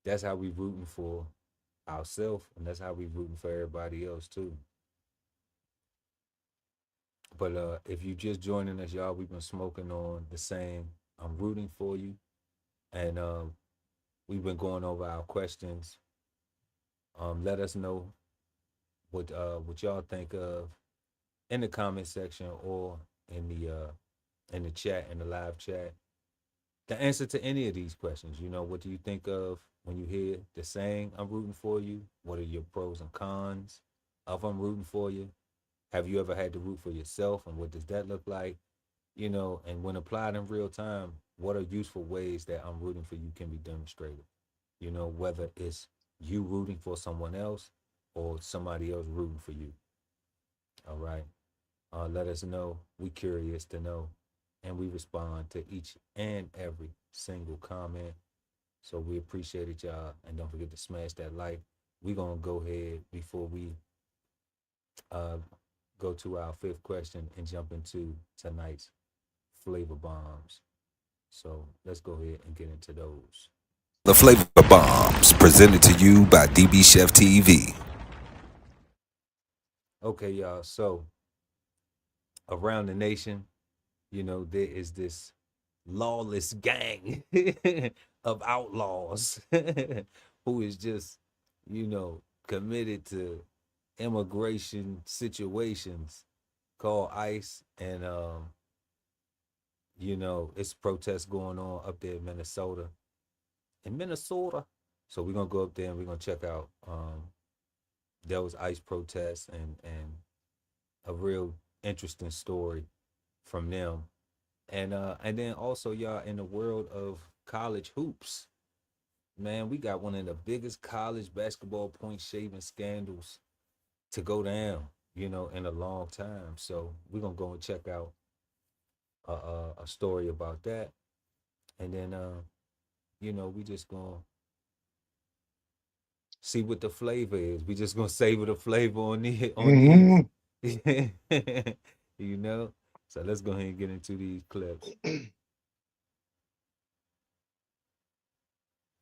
that's how we rooting for ourselves, and that's how we rooting for everybody else too. But if you just joining us, y'all, we've been smoking on the same. I'm rooting for you, and we've been going over our questions. Let us know what y'all think of in the comment section or in the chat, in the live chat. The answer to any of these questions, what do you think of when you hear the saying "I'm rooting for you"? What are your pros and cons of "I'm rooting for you"? Have you ever had to root for yourself, and what does that look like? And when applied in real time, what are useful ways that "I'm rooting for you" can be demonstrated? Whether it's you rooting for someone else or somebody else rooting for you. All right. Let us know. We curious to know, and we respond to each and every single comment. So we appreciate it, y'all. And don't forget to smash that like. We're gonna go ahead before we go to our fifth question and jump into tonight's flavor bombs. So let's go ahead and get into those.
The Flavor Bombs, presented to you by DBCHEFTV.
Okay, y'all. So around the nation, there is this lawless gang of outlaws who is just, committed to immigration situations called ICE. And, it's protests going on up there in Minnesota. So we're going to go up there and we're going to check out there was ICE protests and a real interesting story from them. And then also, y'all, in the world of college hoops, man, we got one of the biggest college basketball point shaving scandals to go down, in a long time. So we're gonna go and check out a story about that, and then we just gonna see what the flavor is. We just gonna savor the flavor on these, you know. So let's go ahead and get into these clips.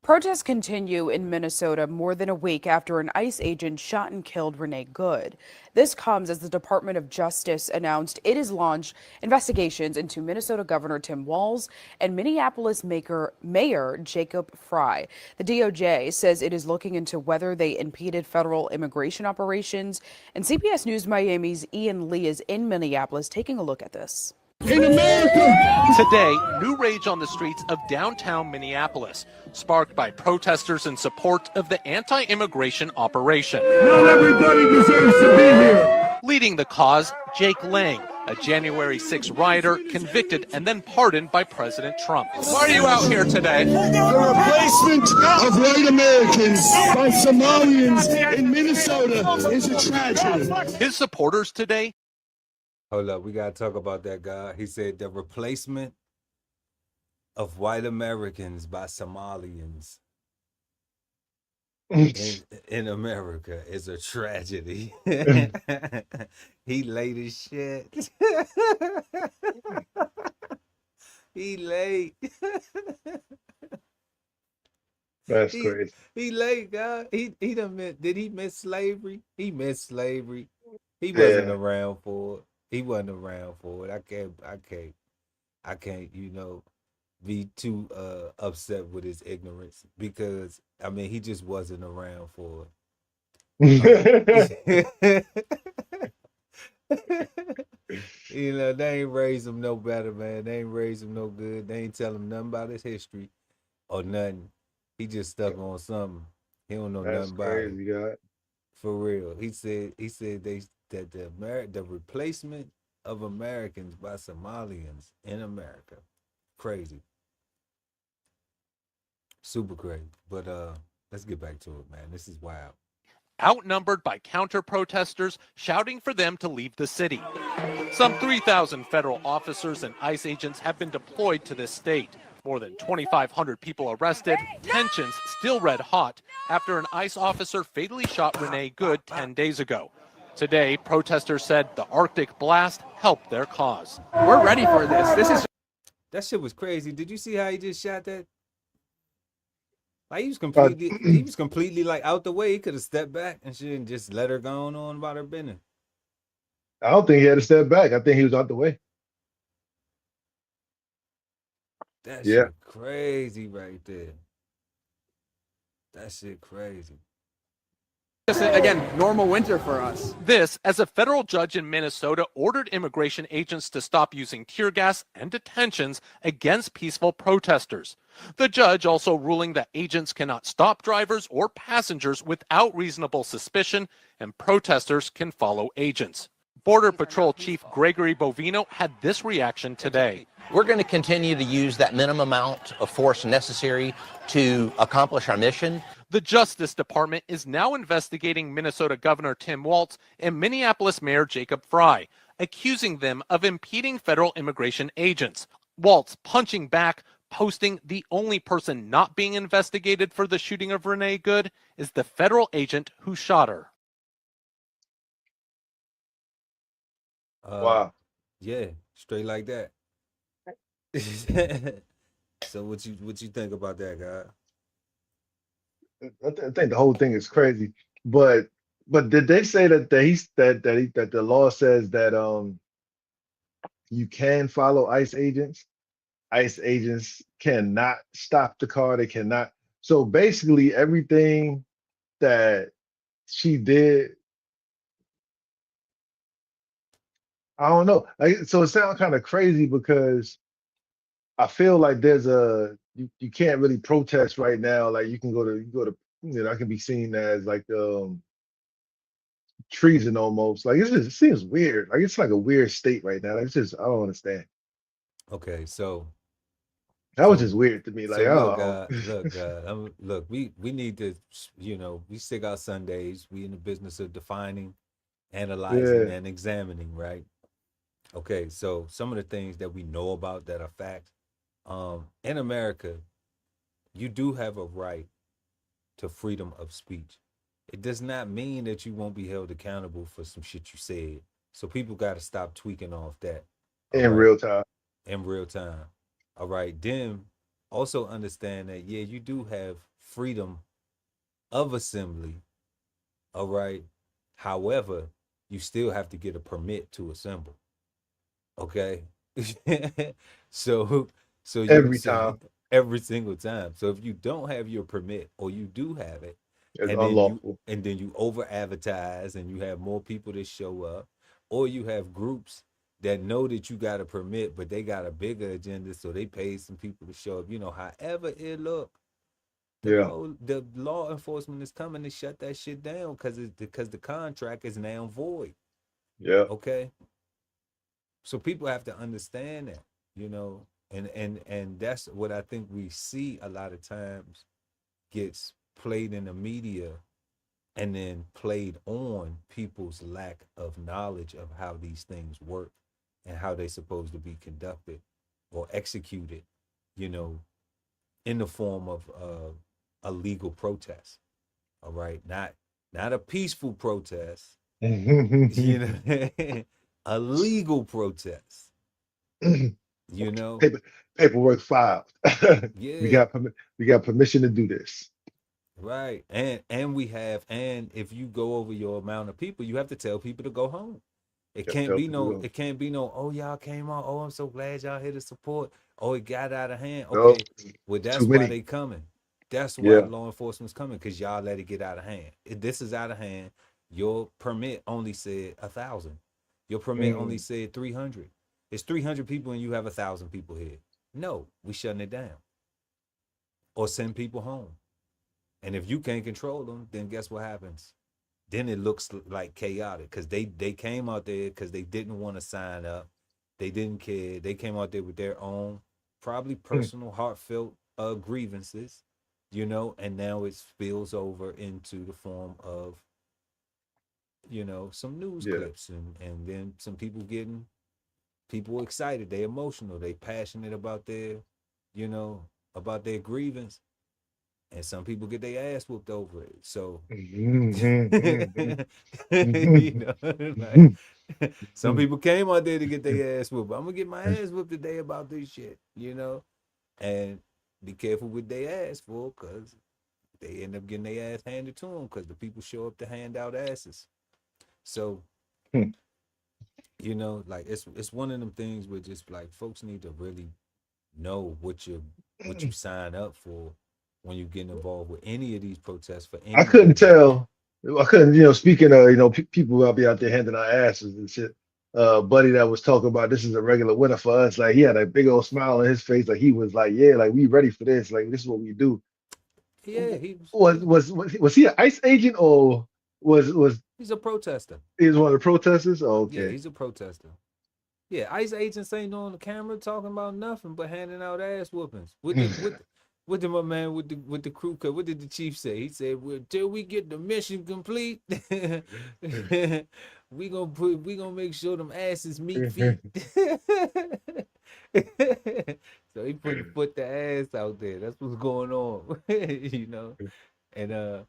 Protests continue in Minnesota more than a week after an ICE agent shot and killed Renee Good. This comes as the Department of Justice announced it has launched investigations into Minnesota Governor Tim Walz and Minneapolis Mayor Jacob Frey. The DOJ says it is looking into whether they impeded federal immigration operations. And CBS News Miami's Ian Lee is in Minneapolis taking a look at this.
In America! Today, new rage on the streets of downtown Minneapolis, sparked by protesters in support of the anti-immigration operation.
Not everybody deserves to be here.
Leading the cause, Jake Lang, a January 6 rioter convicted and then pardoned by President Trump. Why are you out here today?
The replacement of white Americans by Somalians in Minnesota is a tragedy.
His supporters today.
Hold up, we gotta talk about that guy. He said the replacement of white Americans by Somalians in America is a tragedy. He late as shit. He late.
That's crazy.
He late, guy. He done did he miss slavery? He missed slavery. He wasn't around for it. He wasn't around for it. I can't, be too upset with his ignorance because he just wasn't around for it. They ain't raised him no better, man. They ain't raised him no good. They ain't tell him nothing about his history or nothing. He just stuck on something. He don't know nothing about it.
God.
For real. He said that the replacement of Americans by Somalians in America. Crazy. Super crazy. But let's get back to it, man. This is wild.
Outnumbered by counter-protesters shouting for them to leave the city. Some 3,000 federal officers and ICE agents have been deployed to this state. More than 2,500 people arrested, tensions still red hot after an ICE officer fatally shot Renee Good 10 days ago. Today, protesters said the Arctic blast helped their cause.
We're ready for this.
That shit was crazy. Did you see how he just shot that? Like he was completely like out the way. He could have stepped back and shit and just let her go on about her business.
I don't think he had to step back. I think he was out the way.
That shit crazy right there. That shit crazy.
just, again, normal winter for us.
This, as a federal judge in Minnesota ordered immigration agents to stop using tear gas and detentions against peaceful protesters. The judge also ruling that agents cannot stop drivers or passengers without reasonable suspicion, and protesters can follow agents. Border Patrol Chief Gregory Bovino had this reaction today.
We're going to continue to use that minimum amount of force necessary to accomplish our mission.
The Justice Department is now investigating Minnesota Governor Tim Walz and Minneapolis Mayor Jacob Frey, accusing them of impeding federal immigration agents. Walz punching back, posting the only person not being investigated for the shooting of Renee Good is the federal agent who shot her.
Wow.
Yeah, straight like that. So what you think about that, guy?
I think the whole thing is crazy. But did they say that the law says that you can follow ICE agents? ICE agents cannot stop the car. They cannot. So basically, everything that she did, I don't know. So it sounds kind of crazy because I feel like there's you can't really protest right now. Like you go to that can be seen as like treason almost. Like it seems weird. Like it's like a weird state right now. It's just I don't understand.
Okay, so
that was just weird to me. Like
look, we need to, we stick out Sundays. We in the business of defining, analyzing, and examining, right? Okay, so some of the things that we know about that are facts. In America, you do have a right to freedom of speech. It does not mean that you won't be held accountable for some shit you said. So people got to stop tweaking off that.
In real time.
In real time. All right. Then also understand that, yeah, you do have freedom of assembly. All right. However, you still have to get a permit to assemble. Okay. So
every time.
Every single time. So if you don't have your permit or you do have it,
it's unlawful.
Then you over advertise and you have more people that show up, or you have groups that know that you got a permit, but they got a bigger agenda, so they pay some people to show up. However it look, the law enforcement is coming to shut that shit down because the contract is now void.
Yeah.
Okay. So people have to understand that, and that's what I think we see a lot of times gets played in the media and then played on people's lack of knowledge of how these things work and how they're supposed to be conducted or executed, in the form of a legal protest. All right. Not a peaceful protest, a legal protest,
paperwork filed.
Yeah.
We got permission to do this.
Right. And if you go over your amount of people, you have to tell people to go home. It can't be no, oh, y'all came on. Oh, I'm so glad y'all here to support. Oh, it got out of hand. Okay. Well, that's why they coming. That's why law enforcement's coming, because y'all let it get out of hand. If this is out of hand, your permit only said 1,000. Your permit only said 300. It's 300 people and you have 1,000 people here. No, we shutting it down. Or send people home. And if you can't control them, then guess what happens? Then it looks like chaotic, because they came out there because they didn't want to sign up. They didn't care. They came out there with their own, probably personal, heartfelt grievances, and now it spills over into the form of, some news clips and then some people getting people excited. They emotional. They passionate about their, about their grievance. And some people get their ass whooped over it. So, some people came out there to get their ass whooped. I'm going to get my ass whooped today about this shit, And be careful with their ass for, because they end up getting their ass handed to them, because the people show up to hand out asses. So, it's one of them things where just like folks need to really know what you sign up for when you get involved with any of these protests for any.
I couldn't tell I couldn't, speaking of, people out be out there handing our asses and shit. Buddy that was talking about this is a regular winter for us. Like he had a big old smile on his face. Like he was like, yeah, like we ready for this. Like this is what we do.
Yeah, he was.
Was he an ICE agent or was
He's a protester.
he was one of the protesters? Oh,
Yeah,
okay.
he's a protester. Yeah, ICE agents ain't on the camera talking about nothing but handing out ass whoopings. What did my man with the crew cut? What did the chief say? He said, "Well, till we get the mission complete, we gonna make sure them asses meet feet." So he put the ass out there. That's what's going on, And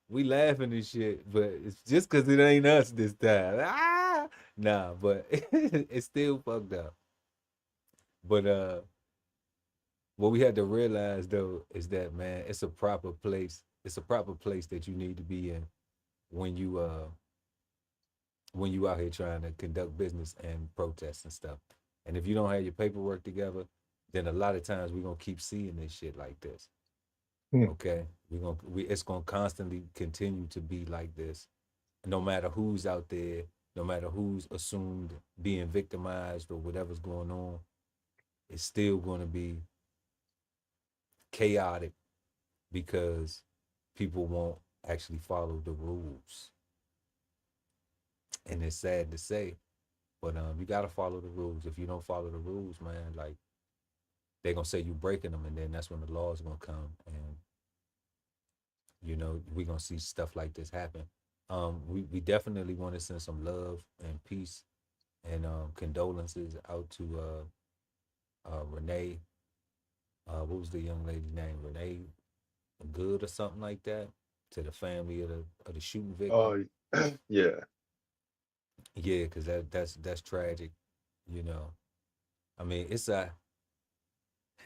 we laughing and shit, but it's just because it ain't us this time. Nah, but it's still fucked up. But what we had to realize though is that, man, it's a proper place. It's a proper place that you need to be in when you out here trying to conduct business and protest and stuff. And if you don't have your paperwork together, then a lot of times we're gonna keep seeing this shit like this. Okay, it's gonna constantly continue to be like this, no matter who's out there, no matter who's assumed being victimized or whatever's going on. It's still going to be chaotic because people won't actually follow the rules. And it's sad to say, but you got to follow the rules. If you don't follow the rules, man, like they're gonna say you breaking them, and then that's when the law is gonna come, and we're gonna see stuff like this happen. We definitely want to send some love and peace and condolences out to Renee. What was the young lady's name? Renee Good or something like that. To the family of the shooting victim.
Oh, yeah.
Yeah, because that's tragic. I mean, it's a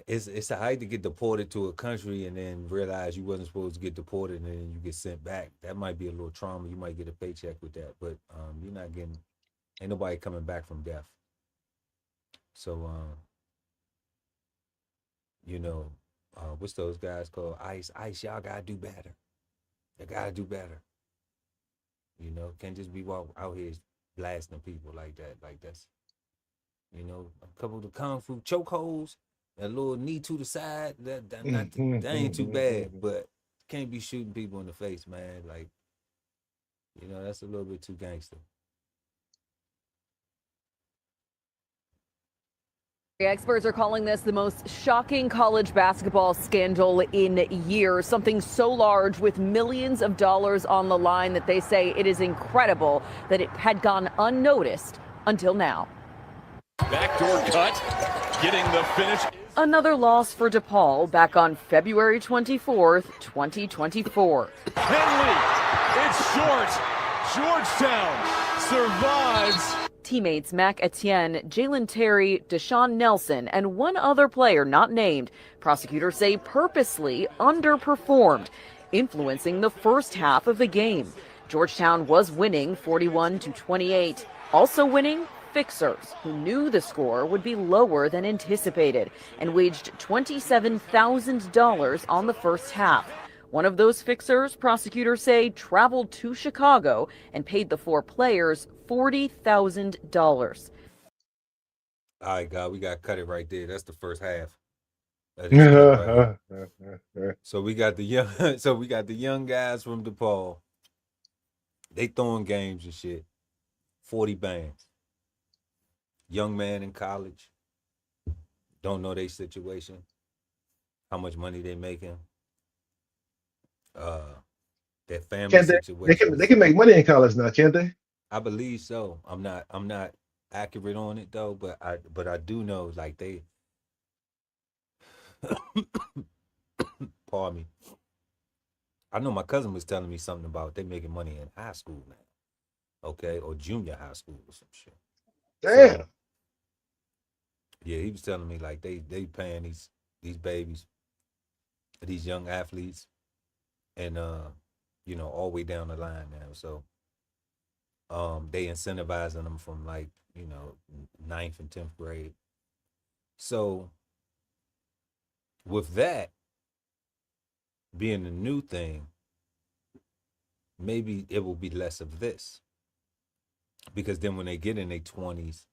height to get deported to a country and then realize you wasn't supposed to get deported and then you get sent back. That might be a little trauma. You might get a paycheck with that, but you're not getting. Ain't nobody coming back from death. So what's those guys called? ICE. ICE, y'all gotta do better. You gotta do better. Can't just be out here blasting people like that. Like that's, a couple of the kung fu chokeholds, a little knee to the side. That ain't too bad, but can't be shooting people in the face, man. Like, that's a little bit too gangster.
Experts are calling this the most shocking college basketball scandal in years, something so large with millions of dollars on the line that they say it is incredible that it had gone unnoticed until now.
Backdoor cut, getting the finish.
Another loss for DePaul back on February 24th, 2024.
Henley, it's short. Georgetown survives.
Teammates Mac Etienne, Jalen Terry, Deshaun Nelson, and one other player not named, prosecutors say purposely underperformed, influencing the first half of the game. Georgetown was winning 41-28. Also winning, fixers, who knew the score would be lower than anticipated and waged $27,000 on the first half. One of those fixers, prosecutors say, traveled to Chicago and paid the four players $40,000.
All right, God, we got to cut it right there. That's the first half. Right. So we got the young guys from DePaul. They throwing games and shit. 40 bands. Young man in college. Don't know their situation. How much money they making. Their family situation.
They can make money in college now, can't they?
I believe so. I'm not accurate on it though, but I do know like they pardon me. I know my cousin was telling me something about they making money in high school now. Okay, or junior high school or some shit.
Damn.
So, yeah, he was telling me like they paying these babies, these young athletes, and all the way down the line now. So they incentivizing them from like 9th and 10th grade. So with that being the new thing, maybe it will be less of this. Because then when they get in their 20s,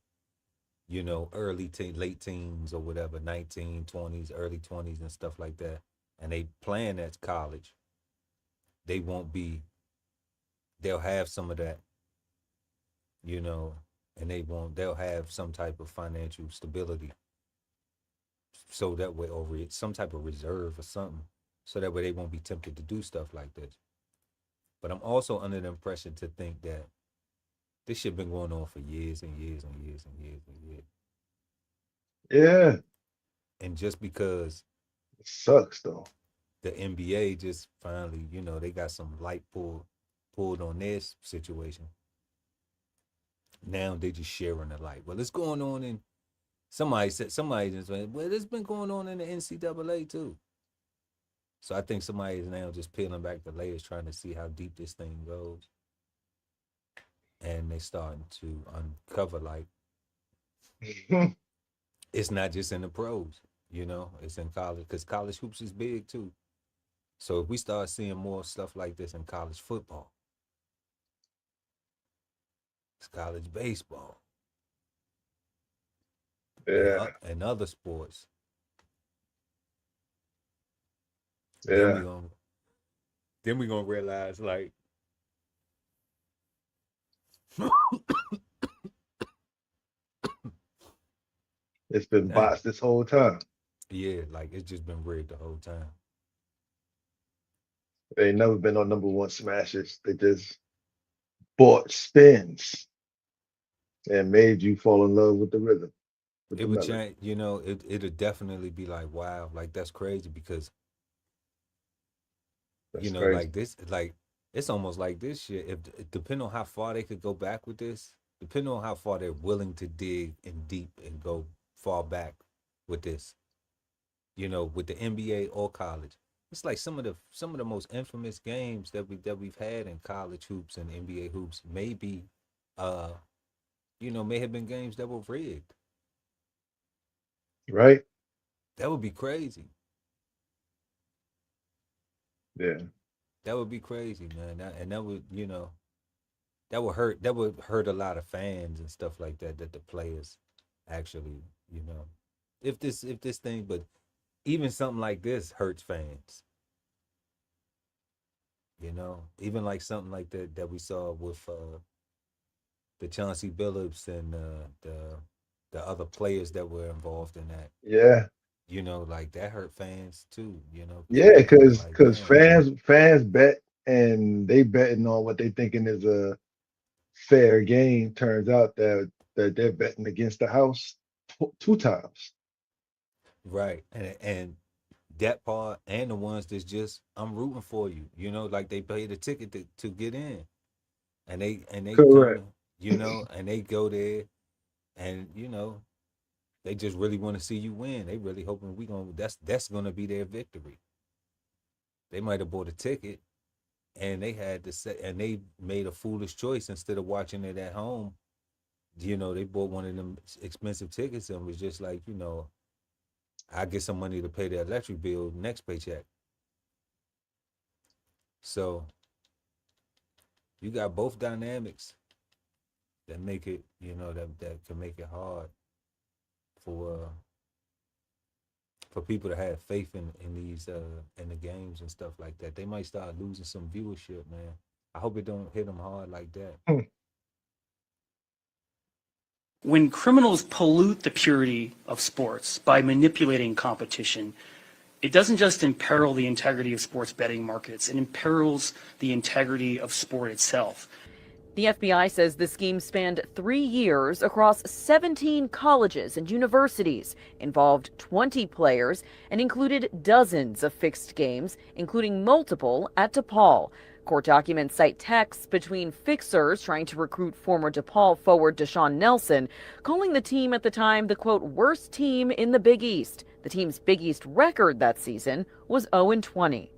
you know, late teens or whatever, 19, 20s, early 20s and stuff like that, and they playing at college, they won't be, they'll have some of that, you know, and they'll have some type of financial stability. So that way, or some type of reserve or something, so that way they won't be tempted to do stuff like this. But I'm also under the impression to think that this shit been going on for years and years and years and years and years.
Yeah.
And just because
it sucks though,
the NBA just finally, you know, they got some light pulled on their situation. Now they just sharing the light. Well, it's going on in somebody just went, well, it's been going on in the NCAA too. So I think somebody is now just peeling back the layers, trying to see how deep this thing goes. And they starting to uncover, like, it's not just in the pros, you know, it's in college, because college hoops is big too. So if we start seeing more stuff like this in college football, it's college baseball,
yeah,
and other sports,
yeah,
then we gonna realize, like,
it's been bots this whole time.
Yeah, like it's just been rigged the whole time.
They ain't never been on #1 smashes. They just bought spins and made you fall in love with the rhythm.
It would change, you know, it'll definitely be like, wow, like that's crazy, because
that's
you know,
crazy.
like this, like it's almost like this shit. If depending on how far they could go back with this, depending on how far they're willing to dig in deep and go far back with this, you know, with the NBA or college, it's like some of the most infamous games that we've had in college hoops and NBA hoops, maybe, you know, may have been games that were rigged.
Right?
That would be crazy.
Yeah.
That would be crazy, man. That would, you know, that would hurt a lot of fans and stuff like that, that the players actually, you know, if this thing, but even something like this hurts fans. You know, even like something like that we saw with the Chauncey Billups and the other players that were involved in that.
Yeah.
You know, like that hurt fans too, you know.
Yeah, because
like,
fans bet, and they betting on what they thinking is a fair game. Turns out that they're betting against the house 2 times.
Right. And that part, and the ones that's just, I'm rooting for you, you know, like they paid a ticket to get in, and they
Correct.
come, you know, and they go there, and you know, they just really want to see you win. They really hoping that's gonna be their victory. They might have bought a ticket, and they had to say, and they made a foolish choice. Instead of watching it at home, you know, they bought one of them expensive tickets and was just like, you know, I get some money to pay the electric bill next paycheck. So you got both dynamics that make it, you know, that can make it hard for people to have faith in these in the games and stuff like that. They might start losing some viewership, man. I hope it don't hit them hard like that.
When criminals pollute the purity of sports by manipulating competition, it doesn't just imperil the integrity of sports betting markets, it imperils the integrity of sport itself.
The FBI says the scheme spanned 3 years across 17 colleges and universities, involved 20 players, and included dozens of fixed games, including multiple at DePaul. Court documents cite texts between fixers trying to recruit former DePaul forward Deshaun Nelson, calling the team at the time the, quote, worst team in the Big East. The team's Big East record that season was 0-20.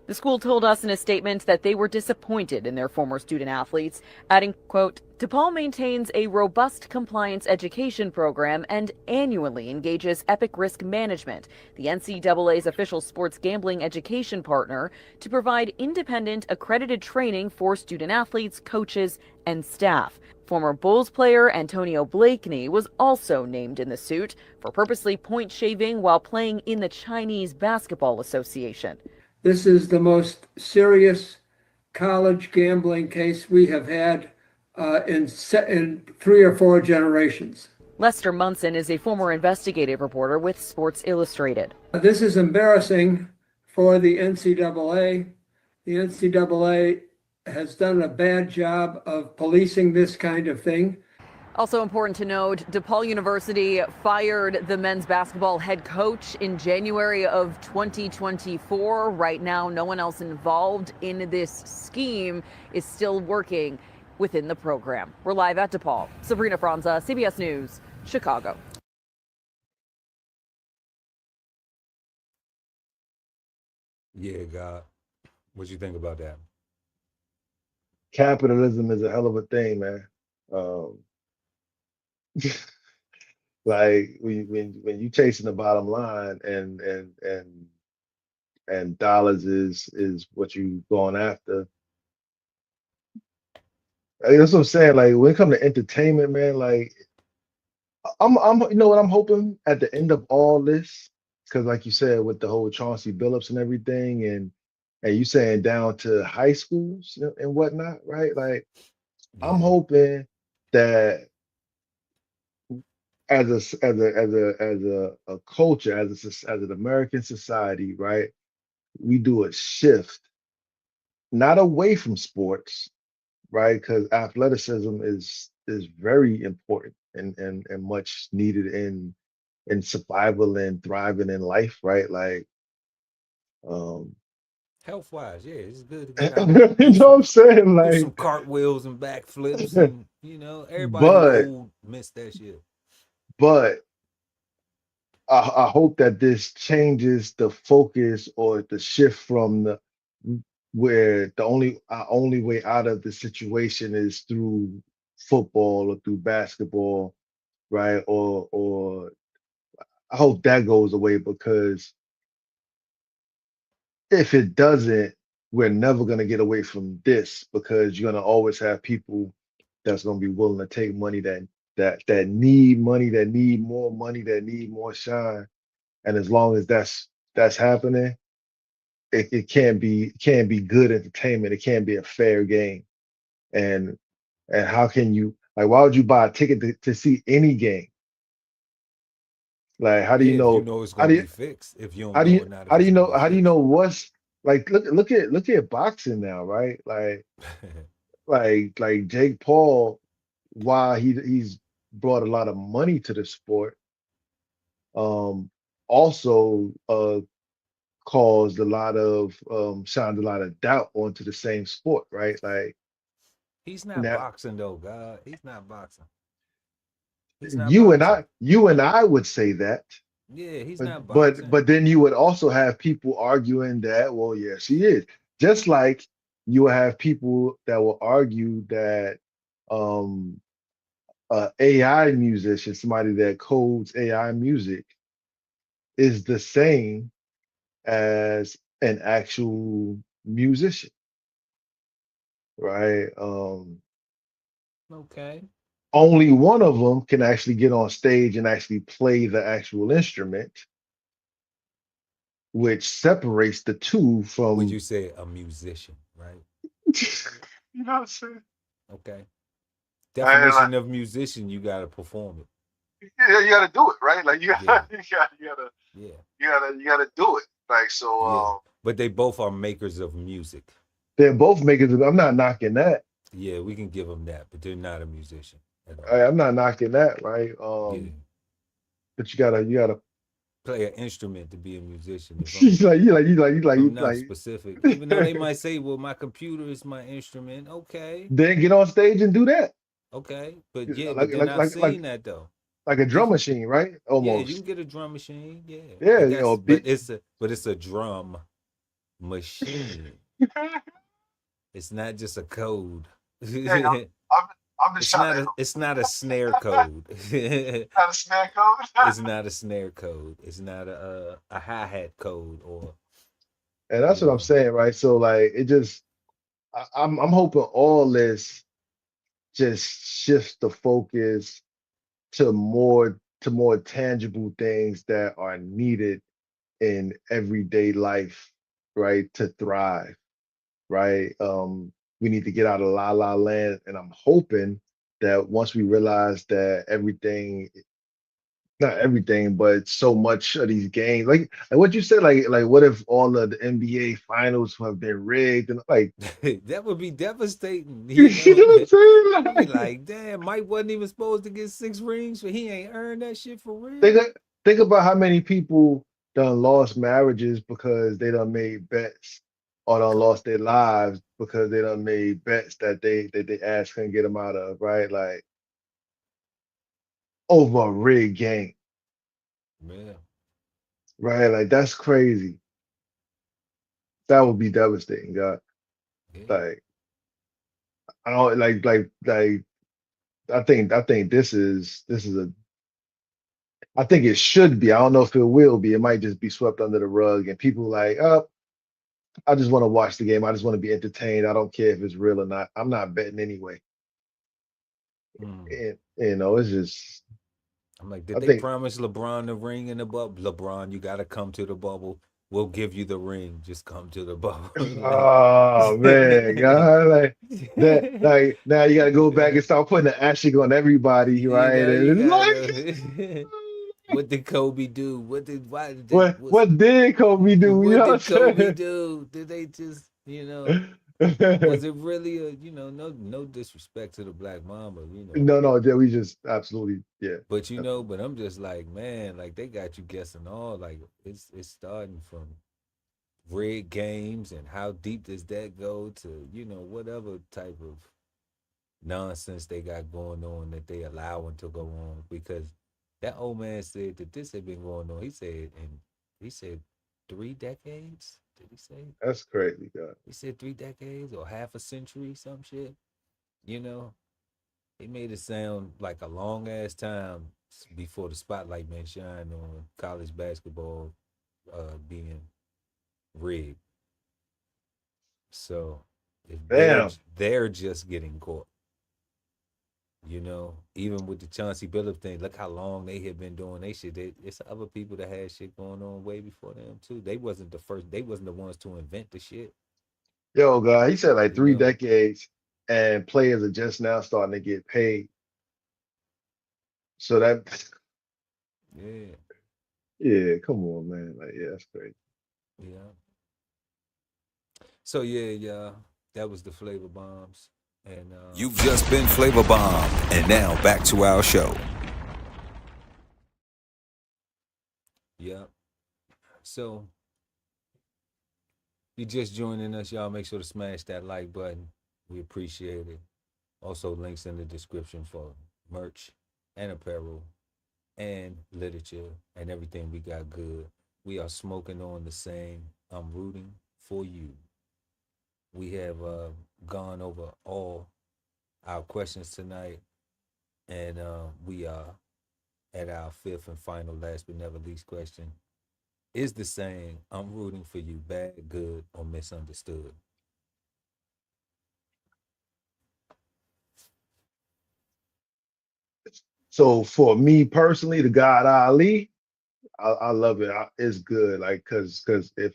The school told us in a statement that they were disappointed in their former student athletes, adding, quote, DePaul maintains a robust compliance education program and annually engages Epic Risk Management, the NCAA's official sports gambling education partner, to provide independent accredited training for student athletes, coaches, and staff. Former Bulls player Antonio Blakeney was also named in the suit for purposely point shaving while playing in the Chinese Basketball Association.
This is the most serious college gambling case we have had in 3 or 4 generations.
Lester Munson is a former investigative reporter with Sports Illustrated.
This is embarrassing for the NCAA. The NCAA has done a bad job of policing this kind of thing.
Also important to note, DePaul University fired the men's basketball head coach in January of 2024. Right now, no one else involved in this scheme is still working within the program. We're live at DePaul. Sabrina Franza, CBS News, Chicago.
Yeah, God. What you think about that?
Capitalism is a hell of a thing, man. Like when you chasing the bottom line and dollars is what you going after. Like, that's what I'm saying. Like when it comes to entertainment, man, like I'm you know what I'm hoping at the end of all this, because like you said, with the whole Chauncey Billups and everything, and you saying down to high schools, you know, and whatnot, right? Like I'm hoping that as a culture, as an American society, right? We do a shift, not away from sports, right? Because athleticism is very important and much needed in survival and thriving in life, right? Like,
Health wise, yeah, it's good to get out.
you know what I'm saying?
Do
Like
some cartwheels and backflips, and you know, everybody
but
old missed that shit.
but I hope that this changes the focus or the shift from the where the only way out of the situation is through football or through basketball, right? Or I hope that goes away, because if it doesn't, we're never gonna get away from this, because you're gonna always have people that's gonna be willing to take money that need money, that need more money, that need more shine. And as long as that's happening, it can't be good entertainment. It can't be a fair game. And how can you, like, why would you buy a ticket to see any game? Like, how do you
If you
know?
know it's
How
gonna
do
be
you
fixed, if you don't
how do
know
you
or not, if
how do
it's
you
gonna
know
be
how do you
fixed.
know what's like? Look at boxing now, right? Like Jake Paul, while he's brought a lot of money to the sport, also caused a lot of shined a lot of doubt onto the same sport, right? Like
He's not
now
boxing though, God. He's not boxing. He's not
you and
boxing.
I would say that,
Yeah, he's
but
not
but
boxing.
but then you would also have people arguing that, well, yes, he is. Just like you will have people that will argue that um AI musician, somebody that codes AI music, is the same as an actual musician, right?
Okay.
Only one of them can actually get on stage and actually play the actual instrument, which separates the two
Would you
from.
say a musician, right?
You know what I'm saying?
Okay.
And like,
Definition of musician, you gotta perform it.
yeah, you gotta do it, right? Like you
Yeah.
gotta,
Yeah.
you gotta do it. Like so,
Yeah. But they both are makers of music.
They're both makers of, I'm not knocking that.
Yeah, we can give them that, but they're not a musician at all.
I'm not knocking that, right?
Yeah.
But you gotta
Play an instrument to be a musician. If
you
I'm not
like
specific, even though they might say, "Well, my computer is my instrument." Okay,
then get on stage and do that.
okay, but yeah,
Like
but then
like
I've
like like
seen that though.
like a
If
drum machine, right?
Yeah, you can
Almost.
get a drum machine. Yeah,
Yeah,
but
you know,
that's but it's a drum. machine. It's not just a code.
Yeah, I've been
It's
trying
not
to
a it's not a snare code.
not a snare code.
It's not a snare code. It's not a hi-hat code or
And that's
you
what I'm
know.
saying, right? So like it just I'm hoping all this just shifts the focus to more tangible things that are needed in everyday life, right? To thrive, right? We need to get out of la la land. And I'm hoping that once we realize that everything, not everything, but so much of these games, like what you said, like what if all of the NBA finals have been rigged and like
That would be devastating,
you
you know.
know what I'm saying?
You'd be like, damn, Mike wasn't even supposed to get 6 rings, but he ain't earned that shit for
Think
real.
of- think about how many people done lost marriages because they done made bets or done
Come
lost their lives because they done made bets that they ass couldn't get them out of, right? Like over a rigged game,
man.
right? Like that's crazy. That would be devastating, God.
Yeah.
Like I don't like I think this is a I think it should be. I don't know if it will be. It might just be swept under the rug and people like, oh, I just want to watch the game. I just want to be entertained. I don't care if it's real or not. I'm not betting anyway.
Mm.
And it's just
I'm like,
I
did they
think
promise LeBron the ring in the bubble? LeBron, you gotta come to the bubble. We'll give you the ring. Just come to the bubble. Like,
oh man, God, like that like now you gotta go back and start putting the asterisk on everybody,
you
right?
know, you
And it's
gotta
like
go. What did Kobe do? Why did they
what did Kobe do? You
what
know
did Kobe
what
do? Did they just,
I'm
was
saying?
it really a, no disrespect to the black mama,
No, yeah, we just absolutely, yeah,
but
absolutely.
but I'm just like, man, like they got you guessing all, like it's starting from rigged games and how deep does that go to, whatever type of nonsense they got going on that they allowing to go on, because that old man said that this had been going on. He said 3 decades. Did he say?
That's crazy, God.
He said 3 decades or half a century, some shit. You know, he made it sound like a long ass time before the spotlight been shined on college basketball being rigged. So if they're
Damn.
they're just getting caught, even with the Chauncey Billups thing, look how long they had been doing they shit. It's other people that had shit going on way before them too. They wasn't the first. They wasn't the ones to invent the shit.
Yo, God, he said like
You
three
know?
decades and players are just now starting to get paid. So that
Yeah,
yeah, come on, man. Like, yeah, that's crazy.
yeah. So yeah, that was the flavor bombs, and
You've just been Flavor Bomb, and now back to our show.
yeah. So you just joining us, y'all. Make sure to smash that like button. We appreciate it. Also, links in the description for merch and apparel and literature and everything we got good. We are smoking on the same. I'm rooting for you. We have gone over all our questions tonight, and we are at our fifth and final, last but never least question. Is the saying, I'm rooting for you, bad, good, or misunderstood?
So for me personally, the God Ali, I love it. It's good. Like, cause if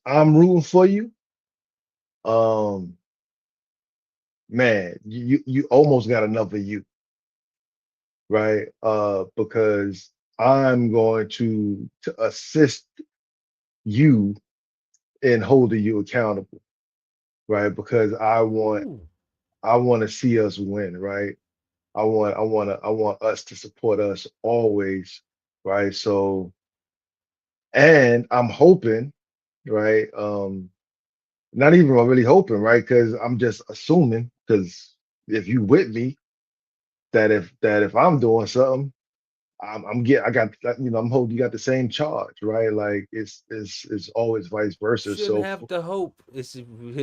I'm rooting for you, um, man, you almost got enough of you, right? Because I'm going to assist you in holding you accountable, right? Because
Ooh.
I want to see us win, right? I want us to support us always, right? So, and I'm hoping, right? Not even really hoping, right? Because I'm just assuming, because if you with me, that if I'm doing something, I got, I'm holding, you got the same charge, right? Like it's always vice versa.
Shouldn't
So
have to hope. It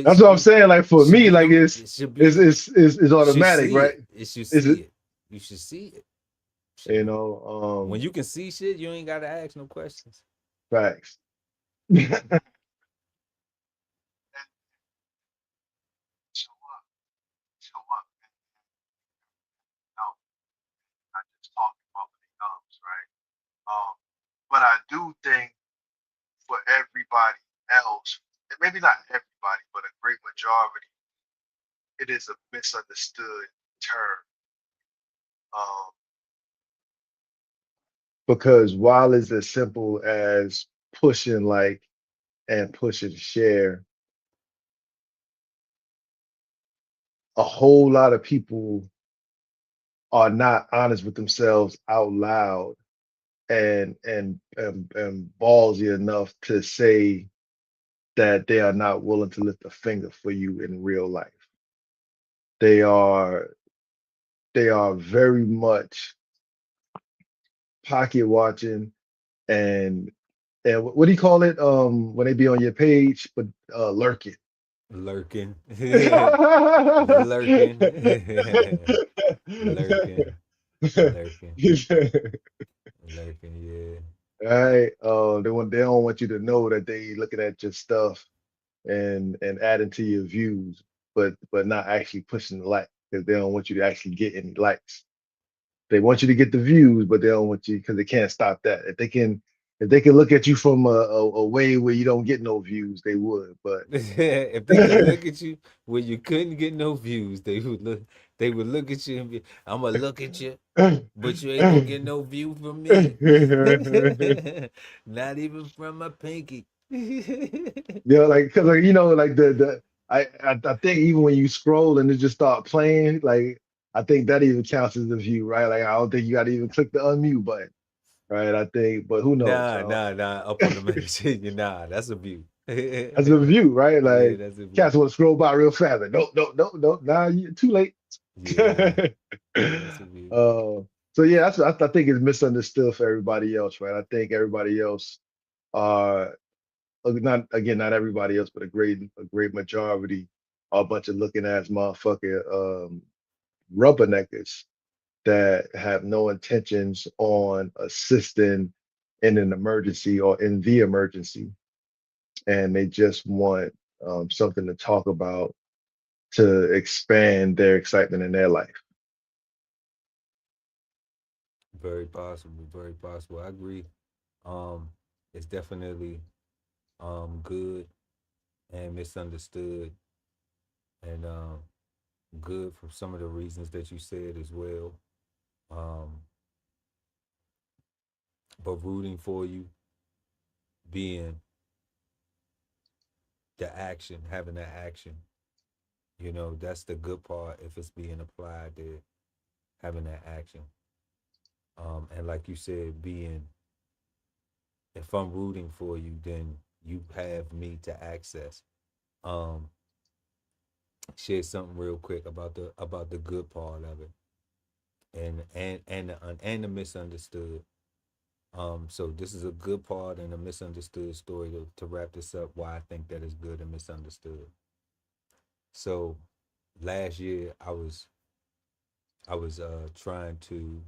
that's
should
what I'm
be,
saying. Like for
should
me,
be
like
them. It should be.
it's
You should
automatic,
see
right?
it. It should
Is
see
it,
it. You should see it.
you
Should be.
know,
When you can see shit, you ain't gotta ask no questions.
facts.
show up, show up, and no, not just talking bubbly gums, right? But I do think for everybody else, and maybe not everybody, but a great majority, it is a misunderstood term. Um,
Because while it's as simple as pushing like and pushing share, a whole lot of people are not honest with themselves out loud and ballsy enough to say that they are not willing to lift a finger for you in real life. They are they are very much pocket watching and what do you call it when they be on your page but lurking.
Lurking. Lurking. Lurking. Lurking. Lurking, yeah.
Right. They don't want you to know that they looking at your stuff and adding to your views, but not actually pushing the like because they don't want you to actually get any likes. They want you to get the views, but they don't want you because they can't stop that. If they can look at you from a way where you don't get no views, they would. But
If they could look at you where you couldn't get no views, they would look at you and be, I'm gonna look at you, but you ain't gonna get no view from me. Not even from my pinky.
like because like like I think even when you scroll and it just start playing, like I think that even counts as a view, right? Like I don't think you got to even click the unmute button, right? I think, but who knows?
Nah. Up on the main, nah, that's a view.
That's a view, right?
Yeah,
Like
that's a view.
cats want to scroll by real fast. Like, nope. Nah, you too late.
Yeah, yeah, that's a view.
So yeah, I think it's misunderstood for everybody else, right? I think everybody else are not everybody else, but a great majority are a bunch of looking ass motherfucking rubberneckers that have no intentions on assisting in an emergency or in the emergency, and they just want something to talk about to expand their excitement in their life.
Very possible, very possible. I agree. Um, it's definitely good and misunderstood, and good for some of the reasons that you said as well. Um, but rooting for you, being the action, having that action, that's the good part if it's being applied there, having that action. And like you said, if I'm rooting for you, then you have me to access. Um, Share something real quick about the good part of it, and the misunderstood. So this is a good part and a misunderstood story to wrap this up. Why I think that is good and misunderstood. So last year I was trying to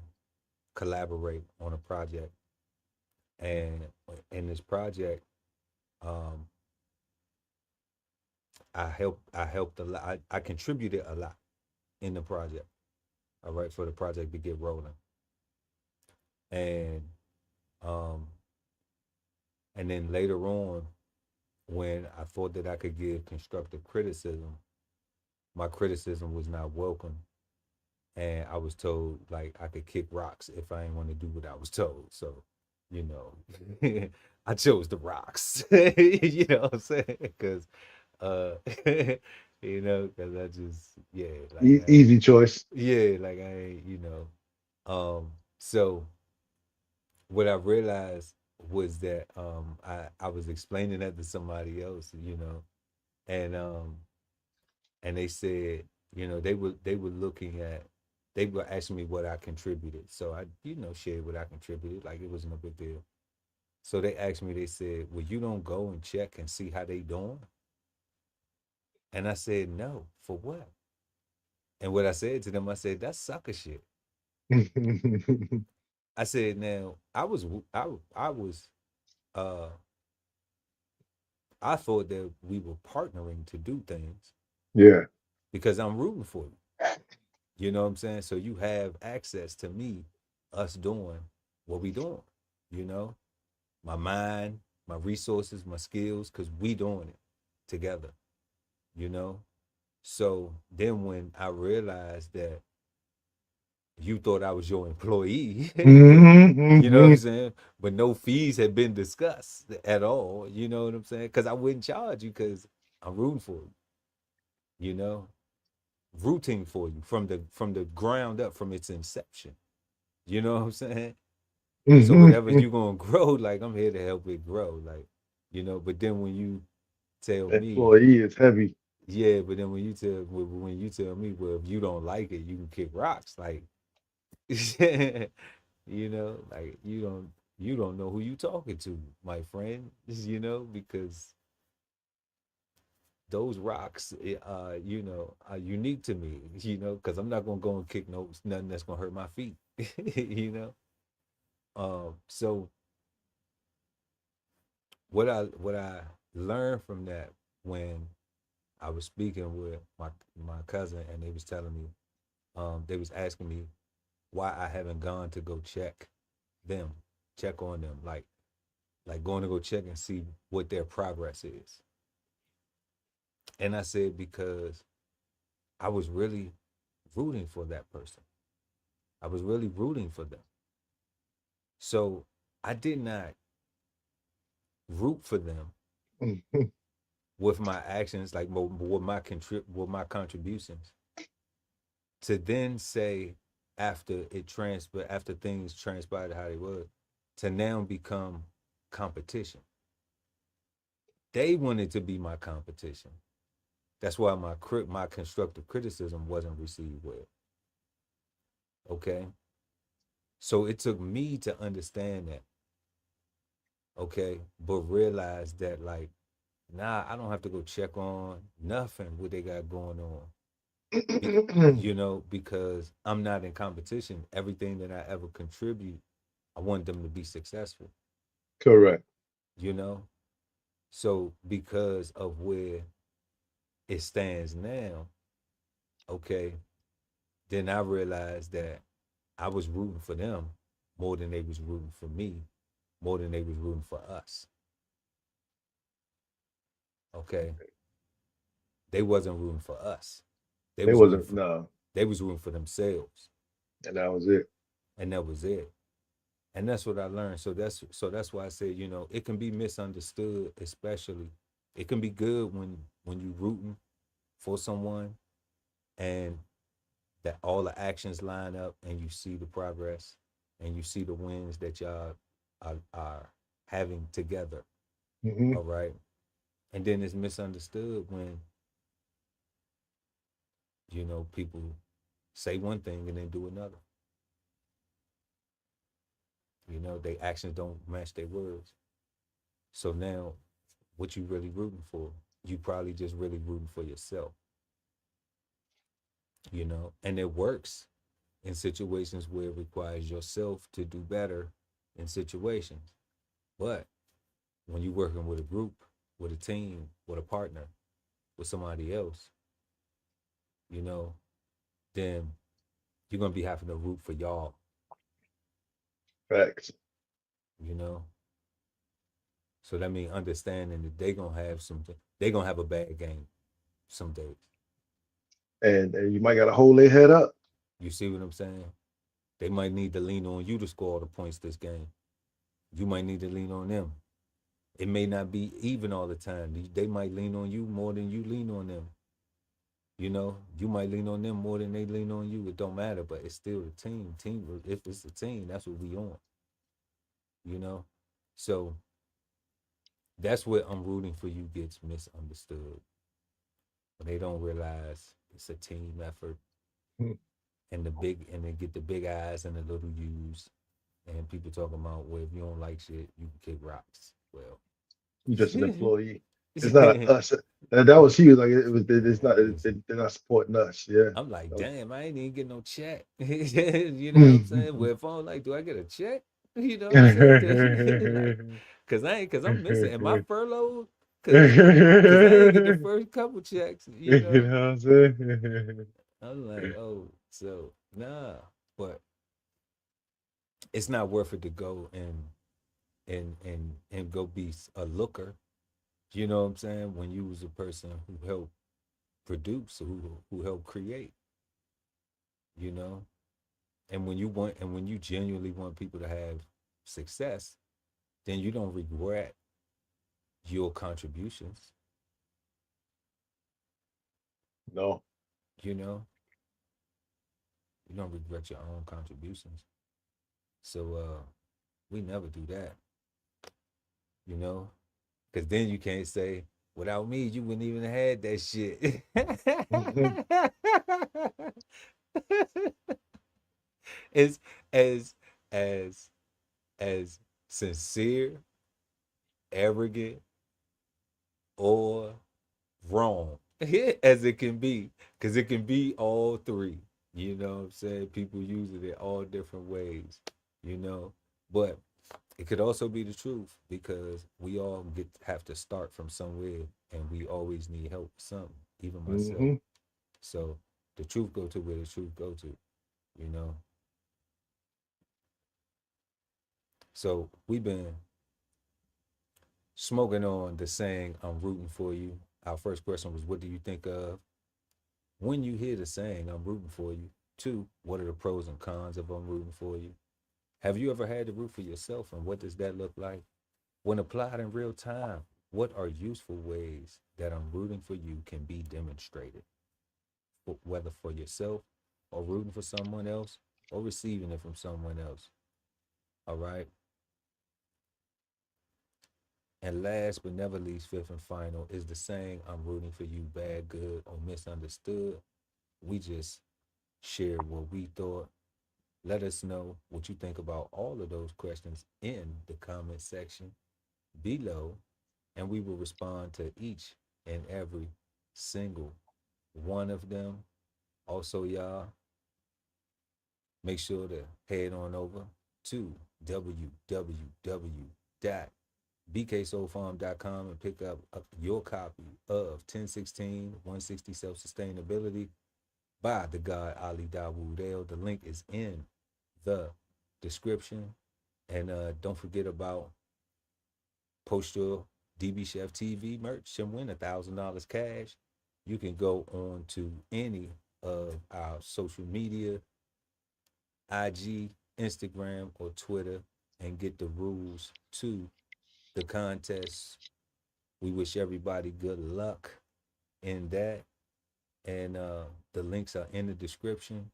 collaborate on a project, and in this project, um, I helped a lot. I contributed a lot in the project. All right, for the project to get rolling, and um, and then later on, when I thought that I could give constructive criticism, my criticism was not welcome, and I was told like I could kick rocks if I didn't want to do what I was told. So, you know, I chose the rocks. You know what I'm saying? Because, uh, because I just like
Easy choice.
like I ain't, so what I realized was that I was explaining that to somebody else, and and they said, they were looking at they were asking me what I contributed. So I, shared what I contributed. Like, it was no big deal. So they asked me, they said, well, you don't go and check and see how they doing? And I said, no, for what? And what I said to them, I said, that's sucker shit. I said, now, uh, I thought that we were partnering to do things.
Yeah.
Because I'm rooting for you. You know what I'm saying? So you have access to me, us doing what we doing, my mind, my resources, my skills, because we doing it together, So then when I realized that you thought I was your employee, you know what I'm saying? But no fees had been discussed at all, you know what I'm saying? Because I wouldn't charge you because I'm rooting for you, rooting for you from the ground up, from its inception. You know what I'm saying? So whatever you gonna grow, like, I'm here to help it grow, like, But then when you tell me,
employee is heavy.
yeah, but then when you tell me, well, if you don't like it, you can kick rocks, like, like, you don't know who you talking to, my friend, because those rocks, are unique to me, because I'm not gonna go and kick nothing that's gonna hurt my feet, So what I learned from that, when I was speaking with my cousin, and they was telling me, they was asking me why I haven't gone to go check on them, like going to go check and see what their progress is. And I said, because I was really rooting for that person. I was really rooting for them. So I did not root for them with my actions, like with my contributions, to then say, after things transpired how they were, to now become competition. They wanted to be my competition. That's why my constructive criticism wasn't received well. Okay? So it took me to understand that. Okay? But realize that, like, nah, I don't have to go check on nothing what they got going on. Because I'm not in competition. Everything that I ever contribute, I want them to be successful.
Correct.
So because of where it stands now, okay, then I realized that I was rooting for them more than they was rooting for me, more than they was rooting for us. Okay. They wasn't rooting for us. They was rooting for themselves.
And that was it.
And that was it. And that's what I learned. So that's why I said, it can be misunderstood, especially. It can be good when you rooting for someone, and that all the actions line up, and you see the progress, and you see the wins that y'all are having together. All right. And then it's misunderstood when people say one thing and then do another. Their actions don't match their words. So now, what you really rooting for? You probably just really rooting for yourself. And it works in situations where it requires yourself to do better in situations. But when you're working with a group, with a team, with a partner, with somebody else, then you're gonna be having to root for y'all.
Facts.
So that means understanding that they gonna have a bad game some days.
And you might gotta hold their head up.
You see what I'm saying? They might need to lean on you to score all the points this game. You might need to lean on them. It may not be even all the time. They might lean on you more than you lean on them. You might lean on them more than they lean on you. It don't matter, but it's still a team. If it's a team, that's what we on. So that's where I'm rooting for you gets misunderstood. When they don't realize it's a team effort, and then get the big eyes and the little U's, and people talking about, well, if you don't like shit, you can kick rocks. Well,
I'm just an employee. It's not us. That was huge. Like it was. It's not. They're not supporting us. Yeah.
I'm like, damn, I ain't even get no check. You know what I'm saying? Well, if I'm like, do I get a check? You know what I'm saying? Cause I'm missing. Am I furloughed? Cause I didn't get the first couple checks. You know
what I'm saying?
I'm like, oh, so nah, but it's not worth it to go and go be a looker. You know what I'm saying? When you was a person who helped produce, who helped create, you know, and when you genuinely want people to have success, then you don't regret your contributions.
No.
You know, you don't regret your own contributions. So we never do that. You know, because then you can't say, without me, you wouldn't even have had that shit. It's as sincere, arrogant, or wrong as it can be, because it can be all three. You know what I'm saying? People use it in all different ways, you know, but it could also be the truth, because we all have to start from somewhere, and we always need help with something, even myself. So the truth go to where the truth go to, you know. So we've been smoking on the saying, I'm rooting for you. Our first question was, what do you think of when you hear the saying, I'm rooting for you? 2, what are the pros and cons of I'm rooting for you? Have you ever had to root for yourself, and what does that look like? When applied in real time, what are useful ways that I'm rooting for you can be demonstrated? Whether for yourself, or rooting for someone else, or receiving it from someone else. All right? And last but never least, 5th and final, is the saying, I'm rooting for you, bad, good, or misunderstood. We just shared what we thought. Let us know what you think about all of those questions in the comment section below, and we will respond to each and every single one of them. Also, y'all, make sure to head on over to www.bksoulfarm.com and pick up your copy of 1016 160 Self-Sustainability by the God Ali Dawood. The link is in the description. And don't forget about post your DBCHEFTV merch and win $1,000 cash. You can go on to any of our social media, IG, Instagram, or Twitter, and get the rules to the contest. We wish everybody good luck in that. And the links are in the description.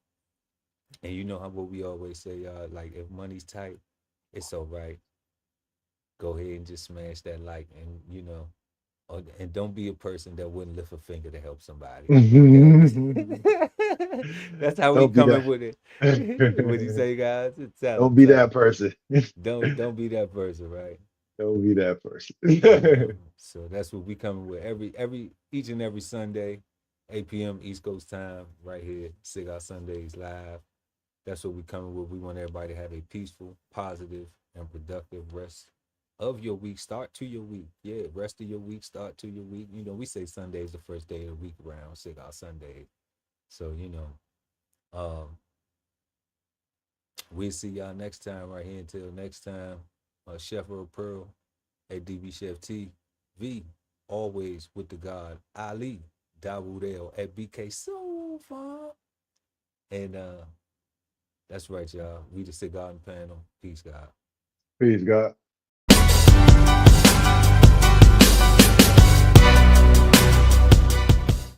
And you know what we always say, y'all, like, if money's tight, it's all right. Go ahead and just smash that like, and you know, and don't be a person that wouldn't lift a finger to help somebody. Okay? That's how we coming with it. What do you say, guys?
Don't be that person.
Don't be that person, right?
Don't be that person.
So that's what we coming with each and every Sunday, 8 p.m. East Coast time, right here, Cigar Sundays live. That's what we coming with. We want everybody to have a peaceful, positive, and productive rest of your week. Start to your week. Yeah, rest of your week, start to your week. You know, we say Sunday is the first day of the week around Cigar Sunday. So, you know, we'll see y'all next time right here. Until next time, Chef Earl Pearl at DBCHEFTV, always with the God Ali Dawood at BK Soul Farm. And that's right, y'all. We the Cigarden Panel. Peace, God.
Peace, God.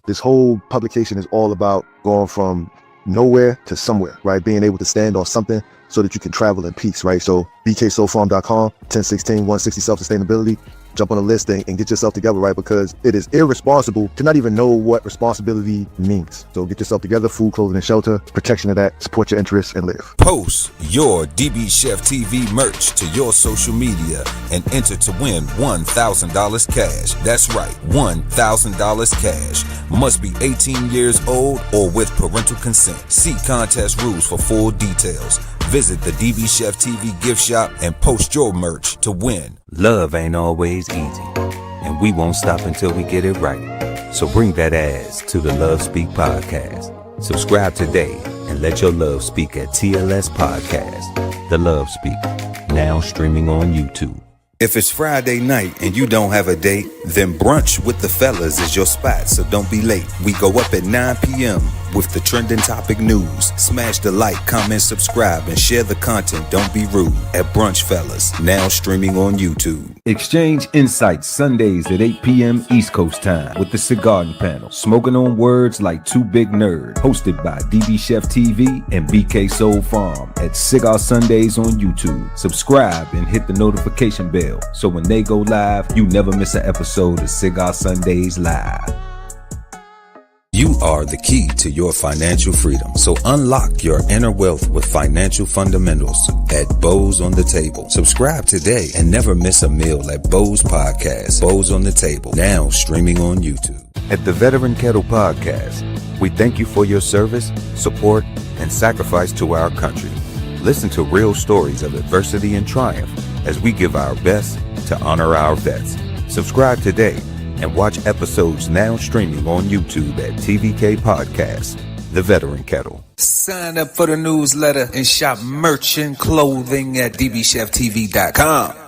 This whole publication is all about going from nowhere to somewhere, right? Being able to stand on something so that you can travel in peace, right? So bksoulfarm.com, 1016 160 Self-Sustainability. jump on a list and get yourself together, right? Because it is irresponsible to not even know what responsibility means. So get yourself together, food, clothing, and shelter, protection of that, support your interests, and live.
Post your DB Chef TV merch to your social media and enter to win $1,000 cash. That's right, $1,000 cash. Must be 18 years old or with parental consent. See contest rules for full details. Visit the DB Chef TV gift shop and post your merch to win.
Love ain't always easy, and we won't stop until we get it right. So bring that ass to the Love Speak podcast. Subscribe today and let your love speak at TLS Podcast. The Love Speak, now streaming on YouTube.
If it's Friday night and you don't have a date, then brunch with the fellas is your spot, so don't be late. We go up at 9 p.m. with the trending topic news. Smash the like, comment, subscribe, and share the content. Don't be rude at Brunch Fellas, now streaming on YouTube.
Exchange insights Sundays at 8 p.m. East Coast time with the Cigarden Panel. Smoking on words like two big nerds. Hosted by DBCHEFTV and BK Soul Farm at Cigar Sundays on YouTube. Subscribe and hit the notification bell so when they go live, you never miss an episode of Cigar Sundays Live.
You are the key to your financial freedom. So unlock your inner wealth with financial fundamentals at Bows on the Table. Subscribe today and never miss a meal at Bows Podcast. Bows on the Table, now streaming on YouTube.
At the Veteran Kettle Podcast, we thank you for your service, support, and sacrifice to our country. Listen to real stories of adversity and triumph as we give our best to honor our vets. Subscribe today and watch episodes now streaming on YouTube at TVK Podcast, The Veteran Kettle.
Sign up for the newsletter and shop merch and clothing at DBCHEFTV.com.